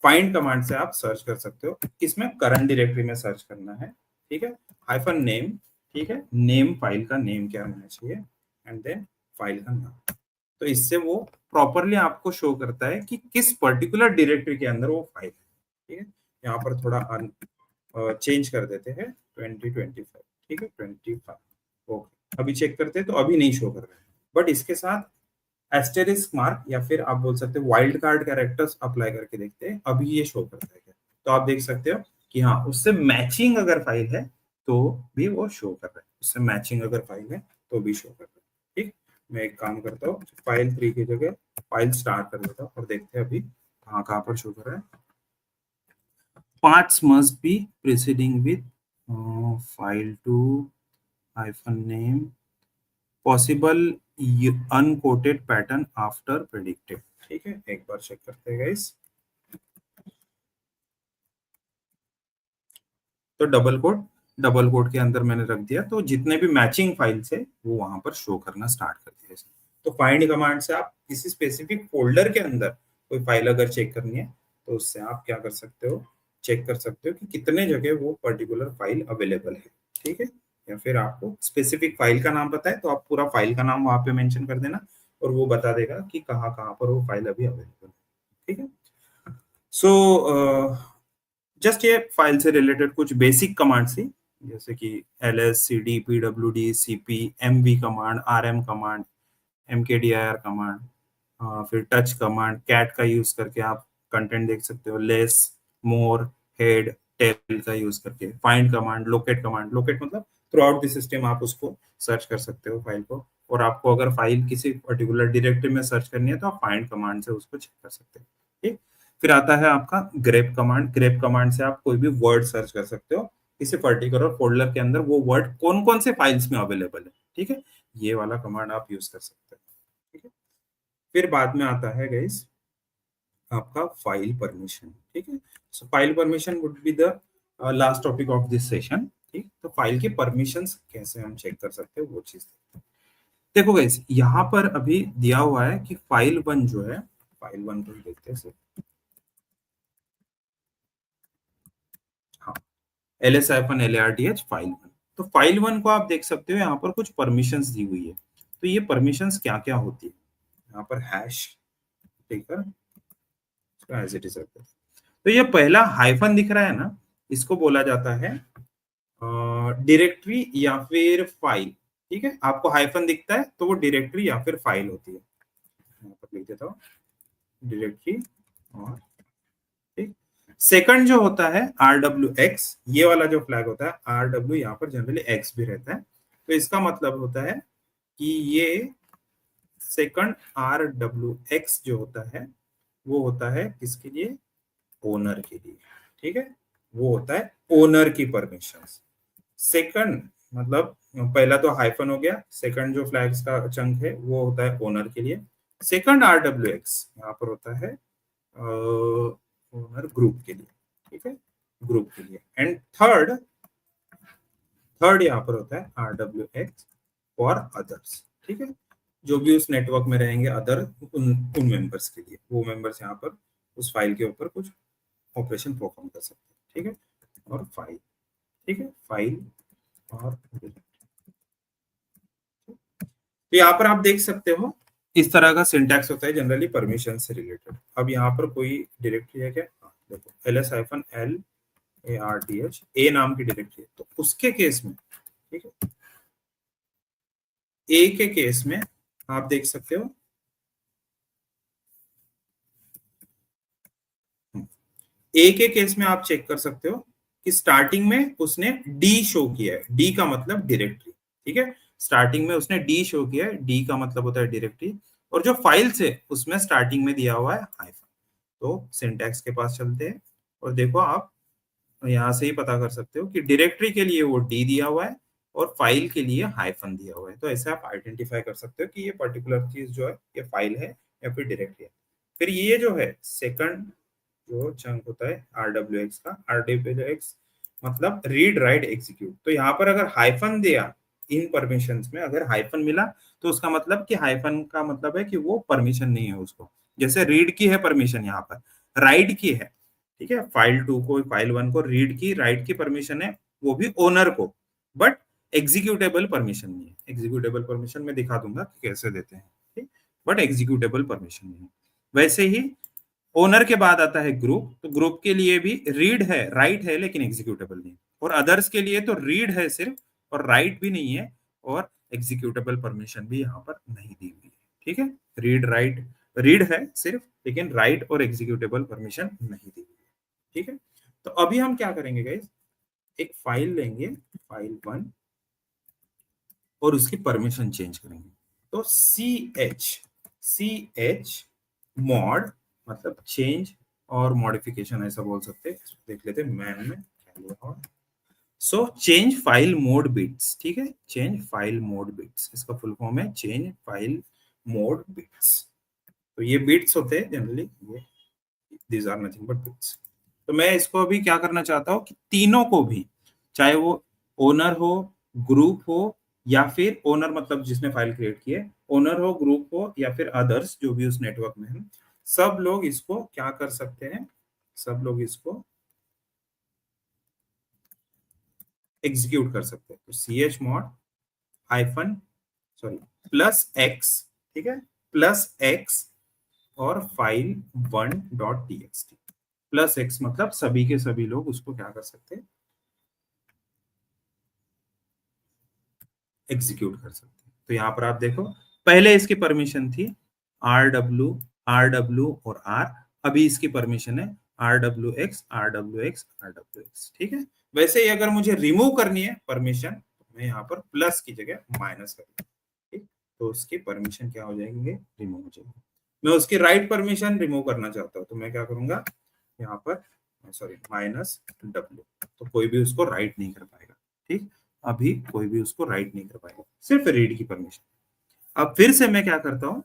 फाइंड कमांड से आप सर्च कर सकते हो, इसमें करंट डायरेक्टरी में सर्च करना है, ठीक है, हाइफन नेम, ठीक है, नेम फाइल का नेम क्या होना चाहिए एंड देन फाइल का नाम, तो इससे वो प्रॉपरली आपको शो करता है कि किस पर्टिकुलर डायरेक्टरी के अंदर वो फाइल है, ठीक है। यहाँ पर थोड़ा चेंज कर देते हैं 2025, ठीक है 25, ओके, अभी चेक करते हैं तो अभी नहीं शो कर रहा है, बट इसके साथ एस्टेरिस्क मार्क या फिर आप बोल सकते हैं वाइल्ड कार्ड कैरेक्टर्स अप्लाई करके देखते हैं अभी ये शो करता है क्या, तो आप देख सकते हो कि हाँ उससे मैचिंग अगर फाइल है तो भी वो शो कर रहा है, उससे मैचिंग अगर फाइल है तो भी शो कर रहा है, ठीक। मैं एक काम करता हूँ फाइल 3 की जगह फाइल स्टार्ट कर देता हूँ और देखते हैं अभी कहाँ कहाँ पर शो कर रहा है। Parts must be preceding with file to hyphen name possible unquoted pattern after predicted, ठीक है, एक बार चेक करते हैं गाइस, तो डबल कोड के अंदर मैंने रख दिया, तो जितने भी मैचिंग फाइल्स है वो वहां पर शो करना स्टार्ट कर दिया। तो फाइंड कमांड से आप किसी स्पेसिफिक फोल्डर के अंदर कोई फाइल अगर चेक करनी है तो उससे आप क्या कर सकते हो, चेक कर सकते हो कि कितने जगह वो पर्टिकुलर फाइल अवेलेबल है, ठीक है, या फिर आपको स्पेसिफिक फाइल का नाम पता है तो आप पूरा फाइल का नाम वहां पे मेंशन कर देना और वो बता देगा कि कहाँ कहाँ पर वो फाइल अभी अवेलेबल है, ठीक है। सो जस्ट ये फाइल से रिलेटेड कुछ बेसिक कमांड्स थी, जैसे कि ls cd pwd cp mv command rm command mkdir command, फिर टच कमांड कैट का यूज करके आप कंटेंट देख सकते हो, लेस मोर हेड टेल का यूज करके, find command, locate command, locate मतलब थ्रू आउट द सिस्टम आप उसको सर्च कर सकते हो फाइल को, और आपको अगर फाइल किसी पर्टिकुलर डायरेक्टरी में सर्च करनी है तो आप फाइंड कमांड से उसको चेक कर सकते हो, ठीक। फिर आता है आपका ग्रेप कमांड, ग्रेप कमांड से आप कोई भी वर्ड सर्च कर सकते हो किसी पर्टिकुलर फोल्डर के अंदर वो वर्ड कौन कौन से फाइल्स में अवेलेबल है, ठीक है, ये वाला कमांड आप यूज कर सकते हो, ठीक है। फिर बाद में आता है गाइस आपका फाइल परमिशन, ठीक है, so file permission would be the last topic of this session, ठीक। तो फाइल के परमिशंस कैसे हम चेक कर सकते हैं वो चीज देखो गाइस, यहाँ पर अभी दिया हुआ है कि फाइल वन जो है, फाइल वन को देखते हैं, हाँ ls-larth फाइल वन, तो फाइल वन को आप देख सकते हो यहाँ पर कुछ परमिशंस दी हुई है, तो ये परमिशंस क्या क्या होती है, यहाँ पर हैश देकर एज इट इज रखते हैं, तो ये पहला हाइफन दिख रहा है ना, इसको बोला जाता है डायरेक्टरी या फिर फाइल, ठीक है, आपको हाइफन दिखता है तो वो डायरेक्टरी या फिर फाइल होती है, यहाँ पर लिख देता हूँ डायरेक्टरी, और ठीक। सेकंड जो होता है RWX, ये वाला जो फ्लैग होता है RW, यहाँ पर जनरली X भी रहता है, तो इसका मतलब होता है कि ये सेकंड RWX जो होता है वो होता है किसके लिए, ओनर के लिए, ठीक है, वो होता है ओनर की परमिशन। सेकंड मतलब पहला तो हाइफन हो गया, सेकंड जो फ्लैग्स का चंक है वो होता है ओनर के लिए, सेकंड RWX यहाँ पर होता है ओनर ग्रुप के लिए, ठीक है, ग्रुप के लिए, एंड थर्ड थर्ड यहाँ पर होता है RWX फॉर अदर्स, ठीक है, जो भी उस नेटवर्क में रहेंगे अदर उन मेंबर्स के लिए, वो मेंबर्स यहाँ पर उस फाइल के ऊपर कुछ ऑपरेशन परफॉर्म कर सकते हैं, ठीक है, और फाइल, ठीक है, फाइल और तो यहाँ पर आप देख सकते हो इस तरह का सिंटैक्स होता है जनरली परमिशन से रिलेटेड। अब यहाँ पर कोई डायरेक्टरी है क्या? हाँ, देखो ls-l-arth ए नाम की डायरेक्टरी है, तो उसके केस में, ठीक है, ए के केस में आप देख सकते हो ए के केस में आप चेक कर सकते हो कि स्टार्टिंग में उसने डी शो किया है। डी का मतलब डायरेक्टरी, ठीक है, स्टार्टिंग में उसने डी शो किया है, डी का मतलब होता है डायरेक्टरी, और जो फाइल्स है उसमें स्टार्टिंग में दिया हुआ है हाइफन। तो सिंटैक्स के पास चलते हैं और देखो आप यहाँ से ही पता कर सकते हो कि डायरेक्टरी के लिए वो डी दिया हुआ है और फाइल के लिए हाइफन दिया हुआ है। तो ऐसे आप आइडेंटिफाई कर सकते हो कि ये पर्टिकुलर चीज जो है ये फाइल है या फिर डायरेक्टरी है। फिर ये जो है सेकंड जो चंक होता है RWX का, RWX मतलब रीड राइट एग्जीक्यूट। तो यहाँ पर अगर हाइफन दिया इन परमिशंस में, अगर हाइफन मिला तो उसका मतलब कि हाइफन का मतलब है कि वो परमिशन नहीं है उसको। जैसे रीड की है परमिशन, यहाँ पर राइट की है, ठीक है, फाइल 2 को फाइल 1 को रीड की राइट की परमिशन है, वो भी ओनर को, बट एग्जीक्यूटेबल परमिशन नहीं है। एग्जीक्यूटेबल परमिशन मैं दिखा दूंगा कि कैसे देते हैं, ठीक, बट एग्जीक्यूटेबल परमिशन नहीं है। वैसे ही ओनर के बाद आता है ग्रुप, तो ग्रुप के लिए भी रीड है राइट है लेकिन एग्जीक्यूटेबल नहीं, और अदर्स के लिए तो रीड है सिर्फ और राइट भी नहीं है, और एग्जीक्यूटेबल परमिशन भी यहाँ पर नहीं दी हुई है, ठीक है, रीड राइट, रीड है सिर्फ लेकिन राइट और एग्जीक्यूटेबल परमिशन नहीं दी हुई है, ठीक है। तो अभी हम क्या करेंगे गाइस, एक फाइल लेंगे फाइल 1 और उसकी परमिशन चेंज करेंगे। तो ch मॉड मतलब चेंज और मॉडिफिकेशन ऐसा बोल सकते हैं, देख लेते हैं मैन में क्या लिखा हुआ। So change file mode bits, ठीक है, चेंज फाइल मोड बिट्स, इसका फुल फॉर्म है चेंज फाइल मोड बिट्स। तो ये बिट्स होते हैं जनरली, ये these are nothing but bits. तो मैं इसको अभी क्या करना चाहता हूँ कि तीनों को भी, चाहे वो ओनर हो, ग्रुप हो, या फिर ओनर मतलब जिसने फाइल क्रिएट की है, ओनर हो, ग्रुप हो, या फिर अदर्स जो भी उस नेटवर्क में है, सब लोग इसको क्या कर सकते हैं, सब लोग इसको एग्जीक्यूट कर सकते हैं। तो ch mod hyphen sorry plus x, ठीक है, प्लस एक्स और फाइल 1.txt, प्लस एक्स मतलब सभी के सभी लोग उसको क्या कर सकते हैं, एग्जीक्यूट कर सकते हैं। तो यहाँ पर आप देखो पहले इसकी परमिशन थी RW और R, अभी इसकी परमिशन है RWX, ठीक है। वैसे ही अगर मुझे रिमूव करनी है परमिशन, तो मैं यहाँ पर प्लस की जगह माइनस कर दूंगा, ठीक, तो उसकी परमिशन क्या हो जाएंगे, रिमूव हो जाएंगे। मैं उसकी राइट परमिशन रिमूव करना चाहता हूँ, तो मैं क्या करूंगा यहाँ पर सॉरी -W, तो कोई भी उसको राइट नहीं कर पाएगा, ठीक, अभी कोई भी उसको राइट नहीं कर पाएगा, सिर्फ रीड की परमिशन। अब फिर से मैं क्या करता हूं,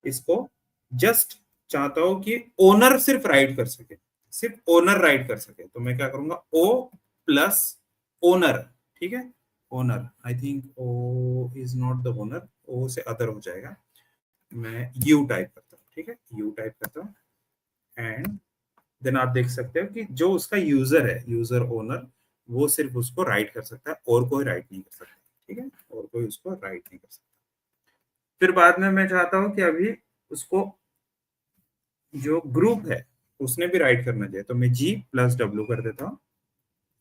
इसको जस्ट चाहता हूं कि ओनर सिर्फ राइट कर सके, सिर्फ ओनर राइट कर सके, तो मैं क्या करूंगा O प्लस ओनर, ठीक है, owner, I think O is not the owner, O से अदर हो जाएगा, मैं U टाइप करता हूँ, ठीक है, U टाइप करता हूँ, एंड देन आप देख सकते हो कि जो उसका यूजर है, यूजर ओनर, वो सिर्फ उसको राइट कर सकता है और कोई राइट नहीं कर सकता, ठीक है, और कोई उसको राइट नहीं कर सकता। फिर बाद में मैं चाहता हूं कि अभी उसको जो ग्रुप है उसने भी राइट करना चाहिए, तो मैं G+W कर देता हूँ,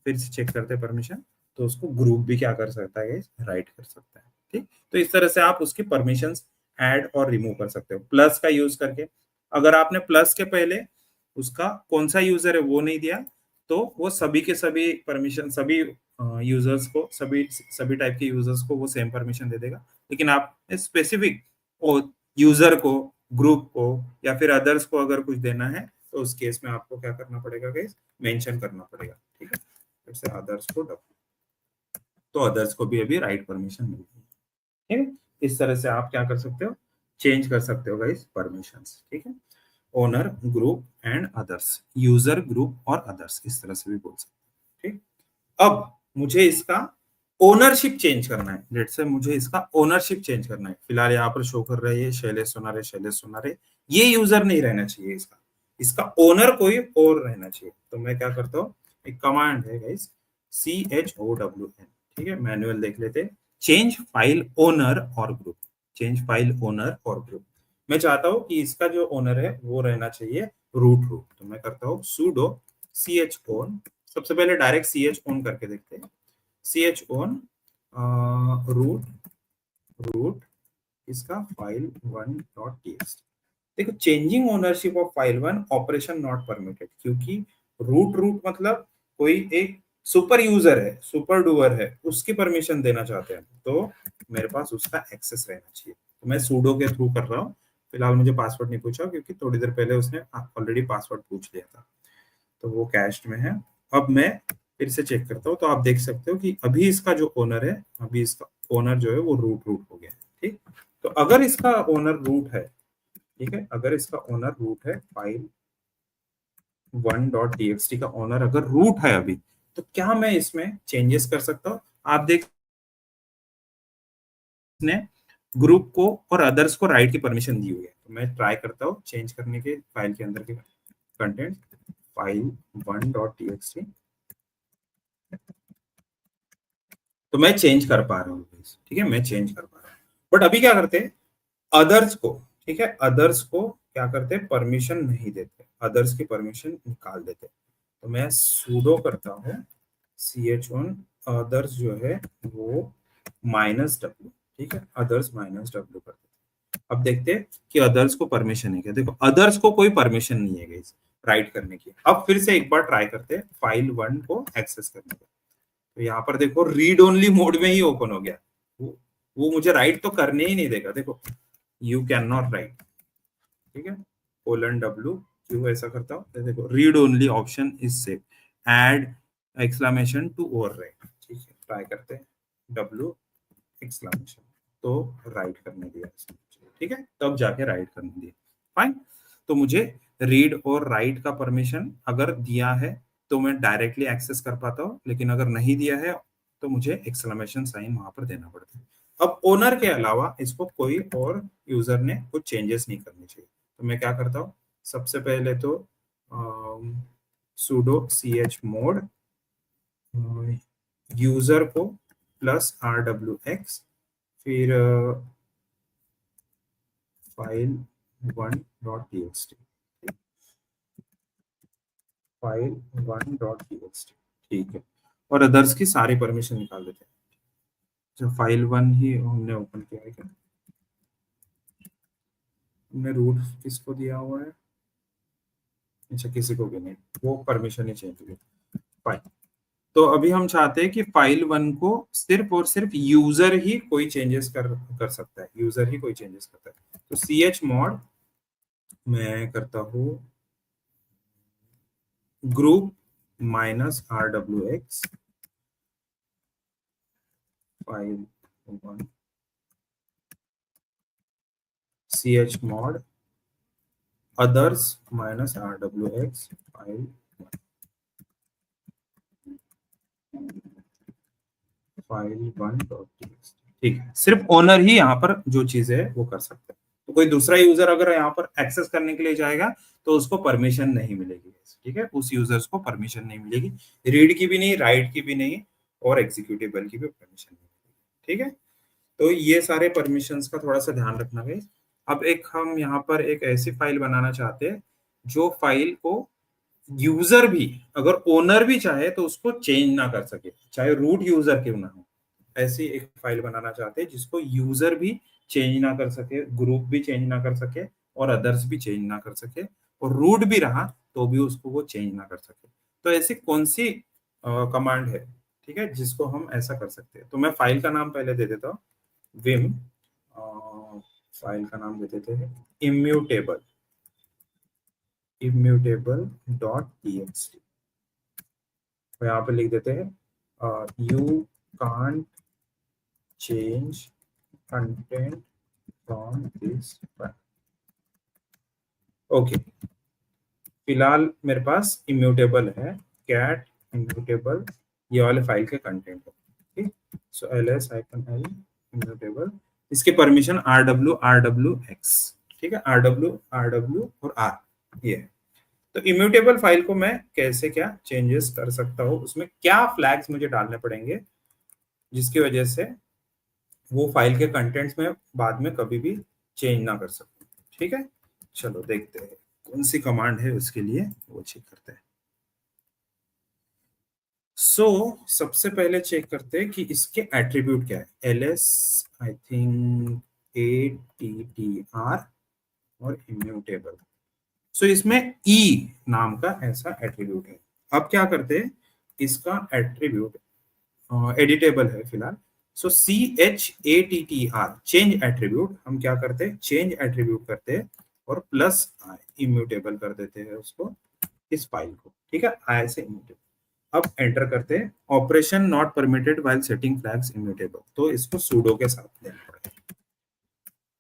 फिर से चेक करते हैं परमिशन, तो उसको ग्रुप भी क्या कर सकता है, राइट कर सकता है, ठीक। तो इस तरह से आप उसकी परमिशंस ऐड और रिमूव कर सकते हो प्लस का यूज करके। अगर आपने प्लस के पहले उसका कौन सा यूजर है वो नहीं दिया, तो वो सभी के सभी परमिशन, सभी यूजर्स को, सभी सभी टाइप के यूजर्स को वो सेम परमिशन दे देगा। लेकिन आप स्पेसिफिक यूजर को, ग्रुप को, या फिर अदर्स को अगर कुछ देना है, तो उस केस में आपको क्या करना पड़ेगा गाइस, मेंशन करना पड़ेगा, ठीक है, फिर से अदर्स को तो अदर्स को भी अभी राइट परमिशन मिल गई, ठीक है। इस तरह से आप क्या कर सकते हो, चेंज कर सकते हो गाइस परमिशंस, ठीक है, owner, group and others, user, group और अदर्स, इस तरह से भी बोल सकते हैं, ठीक। अब मुझे इसका ओनरशिप चेंज करना है, लेट्स से मुझे इसका ओनरशिप चेंज करना है। फिलहाल यहाँ पर शो कर रही है शैलेश सोनारे, शैलेश सोनारे, ये यूजर नहीं रहना चाहिए, इसका इसका ओनर कोई और रहना चाहिए। तो मैं क्या करता हूँ, एक कमांड है गाइस CHOWN, ठीक है, मैनुअल देख लेते हैं, चेंज फाइल ओनर और ग्रुप, चेंज फाइल ओनर और ग्रुप। मैं चाहता हूँ कि इसका जो ओनर है वो रहना चाहिए रूट रूट, तो मैं करता हूँ sudo chown। सबसे पहले डायरेक्ट chown करके देखते हैं। chown रूट रूट इसका file1.txt। देखो, changing ownership of file 1 operation not permitted, क्योंकि रूट रूट मतलब कोई एक सुपर यूजर है, सुपर डुअर है, उसकी परमिशन देना चाहते हैं, तो मेरे पास उसका एक्सेस रहना चाहिए। तो मैं सूडो के थ्रू कर रहा हूँ। फिलहाल मुझे पासवर्ड नहीं पूछा, क्योंकि थोड़ी देर पहले उसने ऑलरेडी पासवर्ड पूछ लिया था, तो वो कैश्ड में है। अब मैं फिर से चेक करता हूँ, तो आप देख सकते हो कि अभी इसका जो ओनर है, अभी इसका ओनर जो है वो रूट रूट हो गया है। ठीक, तो अगर इसका ओनर रूट है, ठीक है, अगर इसका ओनर रूट है, फाइल 1.txt का ओनर अगर रूट है अभी, तो क्या मैं इसमें चेंजेस कर सकता हूँ? आप देख, ने ग्रुप को और अदर्स को राइट की परमिशन दी हुई है, तो मैं ट्राई करता हूँ चेंज करने के फाइल के अंदर के कंटेंट, फाइल 1.txt, तो मैं चेंज कर पा रहा हूँ। ठीक है, मैं चेंज कर पा रहा हूँ। बट अभी क्या करते हैं, अदर्स को, ठीक है, अदर्स को क्या करते हैं, परमिशन नहीं देते, अदर्स की परमिशन निकाल देते। तो मैं sudo करता हूँ chown अदर्स जो है वो -w, ठीक है, अदर्स -w कर देते। अब देखते हैं कि अदर्स को परमिशन है क्या। देखो, अदर्स को कोई परमिशन नहीं है गाइस राइट करने की। अब फिर से एक बार ट्राई करते हैं फाइल1 को एक्सेस करने का। तो यहाँ पर देखो, रीड ओनली मोड में ही ओपन हो गया, वो मुझे राइट तो करने ही नहीं देगा। देखो, यू कैन नॉट राइट, ठीक है, :w। क्यों ऐसा करता हूँ, तो देखो, read only option is save, add exclamation to overwrite. ठीक है, ट्राई करते हैं, w एक्सक्लेमेशन, तो राइट करने दिया इसने, ठीक है, तब जाके राइट करने दिया। फाइन, तो मुझे रीड और राइट का परमिशन अगर दिया है तो मैं डायरेक्टली एक्सेस कर पाता हूँ, लेकिन अगर नहीं दिया है तो मुझे एक्सक्लेमेशन साइन वहां पर देना पड़ता है। अब ओनर के अलावा इसको कोई और यूजर ने कुछ चेंजेस नहीं करने चाहिए, तो मैं क्या करता हूँ, सबसे पहले तो sudo chmod यूजर को +rwx, फिर file1.txt, file1.txt, ठीक है, और अदर्स की सारी परमिशन निकाल देते हैं। जो फाइल1 ही हमने ओपन किया है, क्या हमने रूट किसको दिया हुआ है, अच्छा, किसी को भी नहीं, वो परमिशन ही चेंज हुई। फाइन, तो अभी हम चाहते हैं कि फाइल1 को सिर्फ और सिर्फ यूजर ही कोई चेंजेस कर सकता है, यूजर ही कोई चेंजेस करता है। तो chmod मैं करता हूँ group -rwx file 1 chmod others -rwx file file1.txt, ठीक है, सिर्फ ओनर ही यहाँ पर जो चीज है वो कर सकता है। तो कोई दूसरा यूजर अगर यहाँ पर एक्सेस करने के लिए जाएगा तो उसको परमिशन नहीं मिलेगी, ठीक है, उस यूजर्स को परमिशन नहीं मिलेगी, रीड की भी नहीं, राइट की भी नहीं, और एग्जीक्यूटेबल की भी परमिशन नहीं मिलेगी। ठीक है, तो ये सारे परमिशंस का थोड़ा सा ध्यान रखना गाइस। अब एक हम यहाँ पर एक ऐसी फाइल बनाना चाहते हैं जो फाइल को यूजर भी, अगर ओनर भी चाहे तो उसको चेंज ना कर सके, चाहे रूट यूजर क्यों ना हो। ऐसी एक फाइल बनाना चाहते हैं जिसको यूजर भी चेंज ना कर सके, ग्रुप भी चेंज ना कर सके, और अदर्स भी चेंज ना कर सके, और रूट भी रहा तो भी उसको वो चेंज ना कर सके। तो ऐसी कौन सी कमांड है, ठीक है, जिसको हम ऐसा कर सकते हैं। तो मैं फाइल का नाम पहले दे देता हूँ, विम, फाइल का नाम दे देते हैं इम्यूटेबल, immutable.txt। तो यहाँ पे लिख देते हैं you can't change content from this file. Okay, फिलहाल मेरे पास इम्यूटेबल है, कैट इम्यूटेबल, ये वाले फाइल के कंटेंट है। ठीक, सो ls-l इम्यूटेबल, इसके परमिशन rw ठीक है, rw और r, ये है। तो इम्यूटेबल फाइल को मैं कैसे क्या चेंजेस कर सकता हूँ, उसमें क्या फ्लैग्स मुझे डालने पड़ेंगे जिसकी वजह से वो फाइल के कंटेंट्स में बाद में कभी भी चेंज ना कर सकूं। ठीक है, चलो देखते हैं कौन सी कमांड है उसके लिए, वो चेक करते हैं। सबसे पहले चेक करते हैं कि इसके एट्रीब्यूट क्या है। ls आई थिंक ATTR और इम्यूटेबल। इसमें e नाम का ऐसा एट्रीब्यूट है। अब क्या करते हैं, इसका एट्रीब्यूट एडिटेबल है फिलहाल। CHATTR चेंज एट्रीब्यूट हम क्या करते हैं, चेंज एट्रीब्यूट करते हैं और प्लस आई इम्यूटेबल कर देते हैं उसको, इस फाइल को। ठीक है, आई से इम्यूटेबल। अब एंटर करते हैं, operation not permitted while setting flags immutable, तो इसको सुडो के साथ देना पड़ेगा,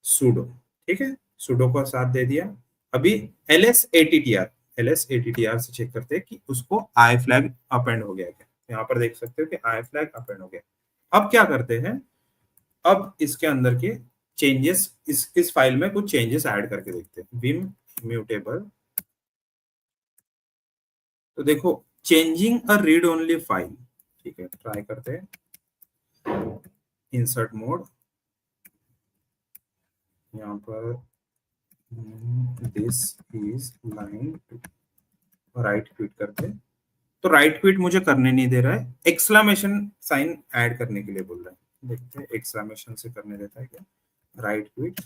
सुडो। ठीक है, सुडो का साथ दे दिया। अभी LS ATTR से चेक करते हैं कि उसको आई फ्लैग अपेंड हो गया क्या। यहाँ पर देख सकते हो कि आई फ्लैग अपेंड हो गया। अब क्या करते हैं, अब इसके अंदर के चेंजेस, इस फाइल में कुछ चेंजेस ऐड करके देखते हैं। विम इम्यूटेबल, तो देखो चेंजिंग अ रीड ओनली फाइल। ठीक है, ट्राई करते हैं। इंसर्ट मोड, यहाँ पर this is line, right quit करते हैं। तो राइट क्विट मुझे करने नहीं दे रहा है, एक्सक्लेमेशन साइन ऐड करने के लिए बोल रहा है। देखते हैं एक्सक्लेमेशन से करने देता है क्या। राइट क्विट,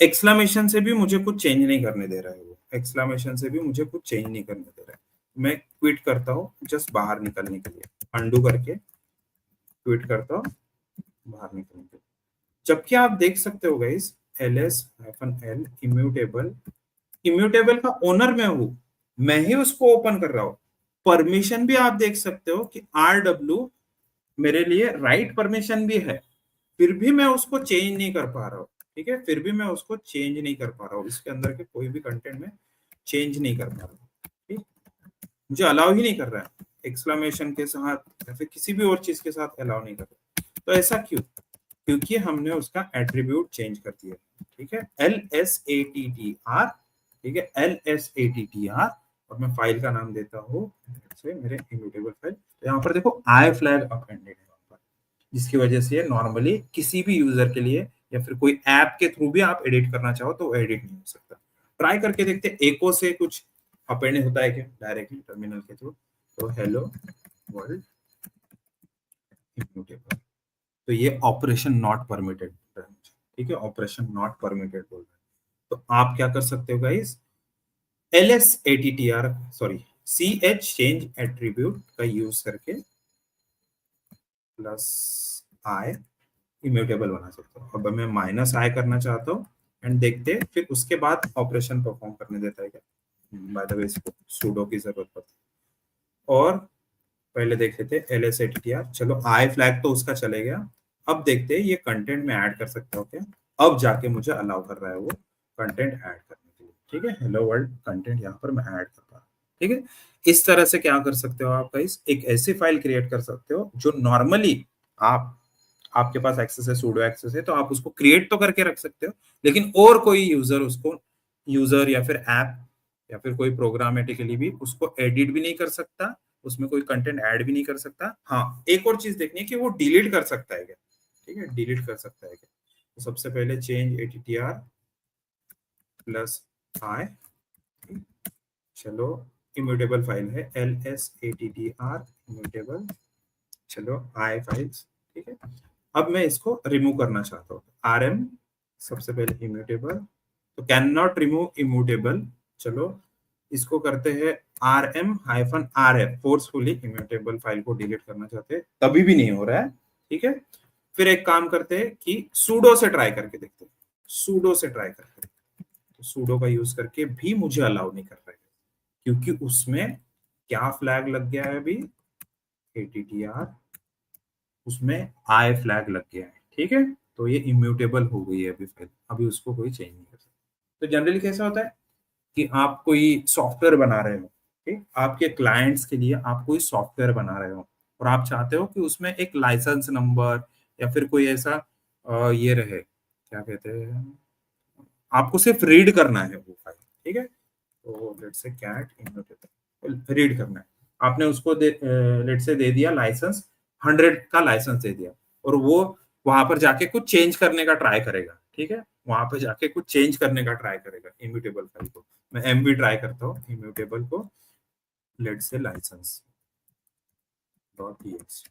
एक्सक्लेमेशन से भी मुझे कुछ चेंज नहीं करने दे रहा है वो, एक्सक्लेमेशन से भी मुझे कुछ चेंज नहीं करने दे रहा है। मैं क्विट करता हूँ जस्ट बाहर निकलने के लिए, अंडू करके क्विट करता हूँ बाहर निकलने के लिए। जबकि आप देख सकते हो गाइस, ls-l इम्यूटेबल, इम्यूटेबल का ओनर मैं हूं, मैं ही उसको ओपन कर रहा हूं। परमिशन भी आप देख सकते हो कि RW मेरे लिए राइट परमिशन भी है, फिर भी मैं उसको चेंज नहीं कर पा रहा हूँ। ठीक है, फिर भी मैं उसको चेंज नहीं कर पा रहा हूँ, इसके अंदर के कोई भी कंटेंट में चेंज नहीं कर पा रहा हूँ। ठीक, मुझे अलाउ ही नहीं कर रहा है, एक्सक्लेमेशन के साथ या फिर किसी भी और चीज के साथ अलाउ नहीं कर रहा। तो ऐसा क्यों, क्योंकि हमने उसका एट्रीब्यूट चेंज कर दिया। ठीक है, LSATTR, ठीक है, LSATTR, और मैं फाइल का नाम देता हूँ मेरे इम्यूटेबल फाइल। तो यहाँ पर देखो आई फ्लैग अपेंडेड है, जिसकी वजह से नॉर्मली किसी भी यूजर के लिए या फिर कोई ऐप के थ्रू भी आप एडिट करना चाहो तो एडिट नहीं हो सकता। ट्राई करके देखते हैं एको से कुछ अपेंड होता है क्या डायरेक्टली टर्मिनल के थ्रू। तो हेलो वर्ल्ड इम्यूटेबल, तो ये ऑपरेशन नॉट परमिटेड, ठीक है, ऑपरेशन नॉट परमिटेड बोल रहा है। तो आप क्या कर सकते हो guys, LSATTR sorry CH change attribute का यूज करके प्लस आई इम्यूटेबल बना सकता हूँ। अब मैं माइनस आई करना चाहता हूँ एंड देखते हैं फिर उसके बाद ऑपरेशन परफॉर्म करने देता है क्या। बाय द वे इसको सूडो की जरूरत पड़ती है। और पहले देख लेते हैं LSATTR, चलो आई फ्लैग तो उसका चले गया। अब देखते हैं ये कंटेंट में ऐड कर सकता हूँ क्या। अब जाके मुझे अलाउ कर रहा है वो कंटेंट ऐड करने के लिए। ठीक है, हेलो वर्ल्ड कंटेंट यहाँ पर मैं ऐड कर रहा हूँ। ठीक है, इस तरह से क्या कर सकते हो आप गाइस, एक ऐसी फाइल क्रिएट कर सकते हो जो नॉर्मली आप, आपके पास एक्सेस है, सूडो एक्सेस है, तो आप उसको क्रिएट तो करके रख सकते हो, लेकिन और कोई यूजर उसको, यूजर या फिर ऐप या फिर कोई प्रोग्रामेटिकली भी उसको एडिट भी नहीं कर सकता, उसमें कोई कंटेंट ऐड भी नहीं कर सकता। हाँ, एक और चीज देखनी है कि वो डिलीट कर सकता है क्या। ठीक है, डिलीट कर सकता है क्या। तो सबसे पहले चेंज ATTR प्लस आई, चलो इम्यूटेबल फाइल है LSATTR इम्यूटेबल, चलो आई फाइल्स। ठीक है, अब मैं इसको रिमूव करना चाहता हूँ, RM सबसे पहले इम्यूटेबल, तो कैन नॉट रिमूव इम्यूटेबल, चलो इसको करते हैं RM-RF, फोर्सफुली इम्यूटेबल फाइल को डिलीट करना चाहते हैं, तभी भी नहीं हो रहा है। ठीक है, फिर एक काम करते हैं कि सूडो से ट्राई करके देखते हैं, सूडो से ट्राई करके देखते हैं। तो सूडो का यूज करके भी मुझे अलाउ नहीं कर रहा है, क्योंकि उसमें क्या फ्लैग लग गया है अभी, ATTR, उसमें आई फ्लैग लग गया है। ठीक है, तो ये इम्यूटेबल हो गई है अभी फाइल, अभी उसको कोई चेंज नहीं कर सकता। तो जनरली कैसा होता है कि आप कोई सॉफ्टवेयर बना रहे हो, ठीक, आपके क्लाइंट्स के लिए आप कोई सॉफ्टवेयर बना रहे हो और आप चाहते हो कि उसमें एक लाइसेंस नंबर या फिर कोई ऐसा ये रहे, क्या कहते हैं, आपको सिर्फ रीड करना है वो फाइल। ठीक है, तो let's say cat immutable read करना है, आपने उसको लेट्स से दे दिया लाइसेंस, 100 का लाइसेंस दे दिया, और वो वहां पर जाके कुछ चेंज करने का ट्राई करेगा। ठीक है, वहां पे जाके कुछ चेंज करने का ट्राई करेगा इम्यूटेबल फाइल को। मैं एमवी ट्राई करता हूँ इम्यूटेबल को, let's say license dot TX,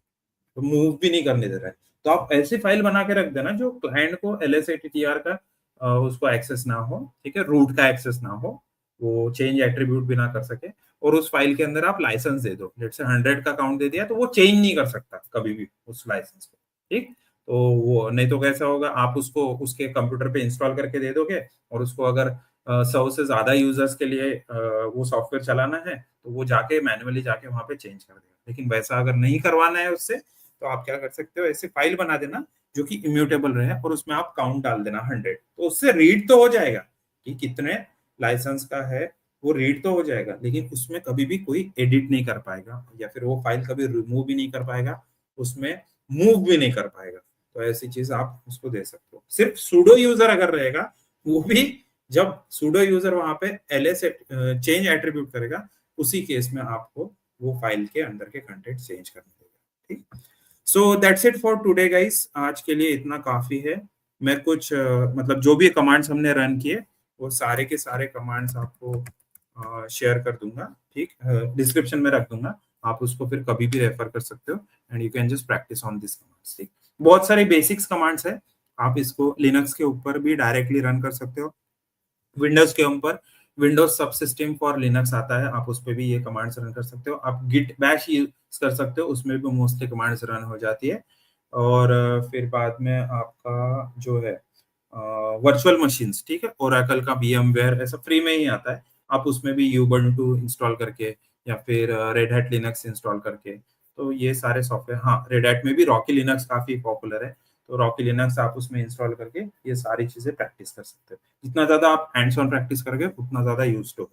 तो मूव भी नहीं करने दे रहा है। तो आप ऐसी फाइल बना के रख देना जो क्लाइंट को LSATTR का उसको एक्सेस ना हो, ठीक है, रूट का एक्सेस ना हो, वो चेंज एट्रीब्यूट भी ना कर सके, और उस फाइल के अंदर आप लाइसेंस दे दो, लेट्स से 100 का काउंट दे दिया तो वो चेंज नहीं कर सकता कभी भी उस लाइसेंस को, ठीक। तो वो नहीं तो कैसा होगा, आप उसको उसके कंप्यूटर पे इंस्टॉल करके दे दोगे, और उसको अगर 100 से ज्यादा यूजर्स के लिए वो सॉफ्टवेयर चलाना है तो वो जाके मैन्युअली जाके वहां पे चेंज कर देगा। लेकिन वैसा अगर नहीं करवाना है उससे, तो आप क्या कर सकते हो, ऐसे फाइल बना देना जो कि इम्यूटेबल रहे, और उसमें आप काउंट डाल देना 100, तो उससे रीड तो हो जाएगा कि कितने लाइसेंस का है, वो रीड तो हो जाएगा, लेकिन उसमें कभी भी कोई एडिट नहीं कर पाएगा, या फिर वो फाइल कभी रिमूव भी नहीं कर पाएगा, उसमें मूव भी नहीं कर पाएगा। तो ऐसी चीज आप उसको दे सकते हो। सिर्फ सूडो यूजर अगर रहेगा, वो भी जब सूडो यूजर वहां पे एलएस चेंज एट्रीब्यूट करेगा, उसी केस में आपको वो फाइल के अंदर के कंटेंट चेंज करने देगा, ठीक। So that's it for today guys, आज के लिए इतना काफी है। मैं कुछ मतलब जो भी कमांड्स हमने रन किए, वो सारे के सारे कमांड्स आपको शेयर कर दूंगा, ठीक, डिस्क्रिप्शन में रख दूंगा, आप उसको फिर कभी भी रेफर कर सकते हो, and you can just practice on this commands, ठीक। बहुत सारे बेसिक्स कमांड्स है, आप इसको लिनक्स के ऊपर भी डायरेक्टली रन कर सकते हो, विंडोज के ऊपर विंडोज सब सिस्टम फॉर लिनक्स आता है, आप उस पर भी ये कमांड्स रन कर सकते हो। आप गिट बैश यूज कर सकते हो, उसमें भी मोस्टली कमांड्स रन हो जाती है। और फिर बाद में आपका जो है वर्चुअल मशीन्स, ठीक है, ओरेकल का VMware ऐसा फ्री में ही आता है, आप उसमें भी यूबंटू इंस्टॉल करके, या फिर रेड हैट लिनक्स इंस्टॉल करके, तो ये सारे सॉफ्टवेयर, हाँ रेड हैट में भी रॉकी लिनक्स काफी पॉपुलर है, तो रॉकी लिनक्स आप उसमें इंस्टॉल करके ये सारी चीजें प्रैक्टिस कर सकते हो। जितना ज्यादा आप हैंड्स ऑन प्रैक्टिस करोगे उतना ज्यादा यूज हो,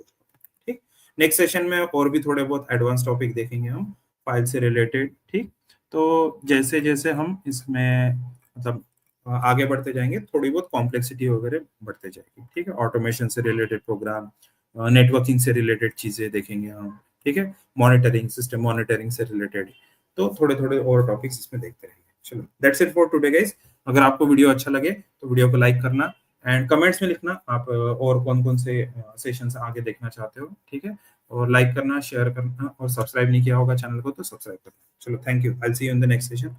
ठीक। नेक्स्ट सेशन में और भी थोड़े बहुत एडवांस टॉपिक देखेंगे हम फाइल से रिलेटेड, ठीक। तो जैसे जैसे हम इसमें मतलब आगे बढ़ते जाएंगे, थोड़ी बहुत कॉम्प्लेक्सिटी वगैरह बढ़ते जाएगी, ठीक है। ऑटोमेशन से रिलेटेड प्रोग्राम, नेटवर्किंग से रिलेटेड चीजें देखेंगे हम, ठीक है, मॉनिटरिंग, सिस्टम मॉनिटरिंग से रिलेटेड, तो थोड़े थोड़े और टॉपिक्स इसमें देखते रहेंगे। चलो that's it for today guys. अगर आपको वीडियो अच्छा लगे तो वीडियो को लाइक करना, एंड कमेंट्स में लिखना आप और कौन कौन से सेशंस आगे देखना चाहते हो, ठीक है, और लाइक करना, शेयर करना, और सब्सक्राइब नहीं किया होगा चैनल को तो सब्सक्राइब करना। चलो thank you, I will see you in the next session.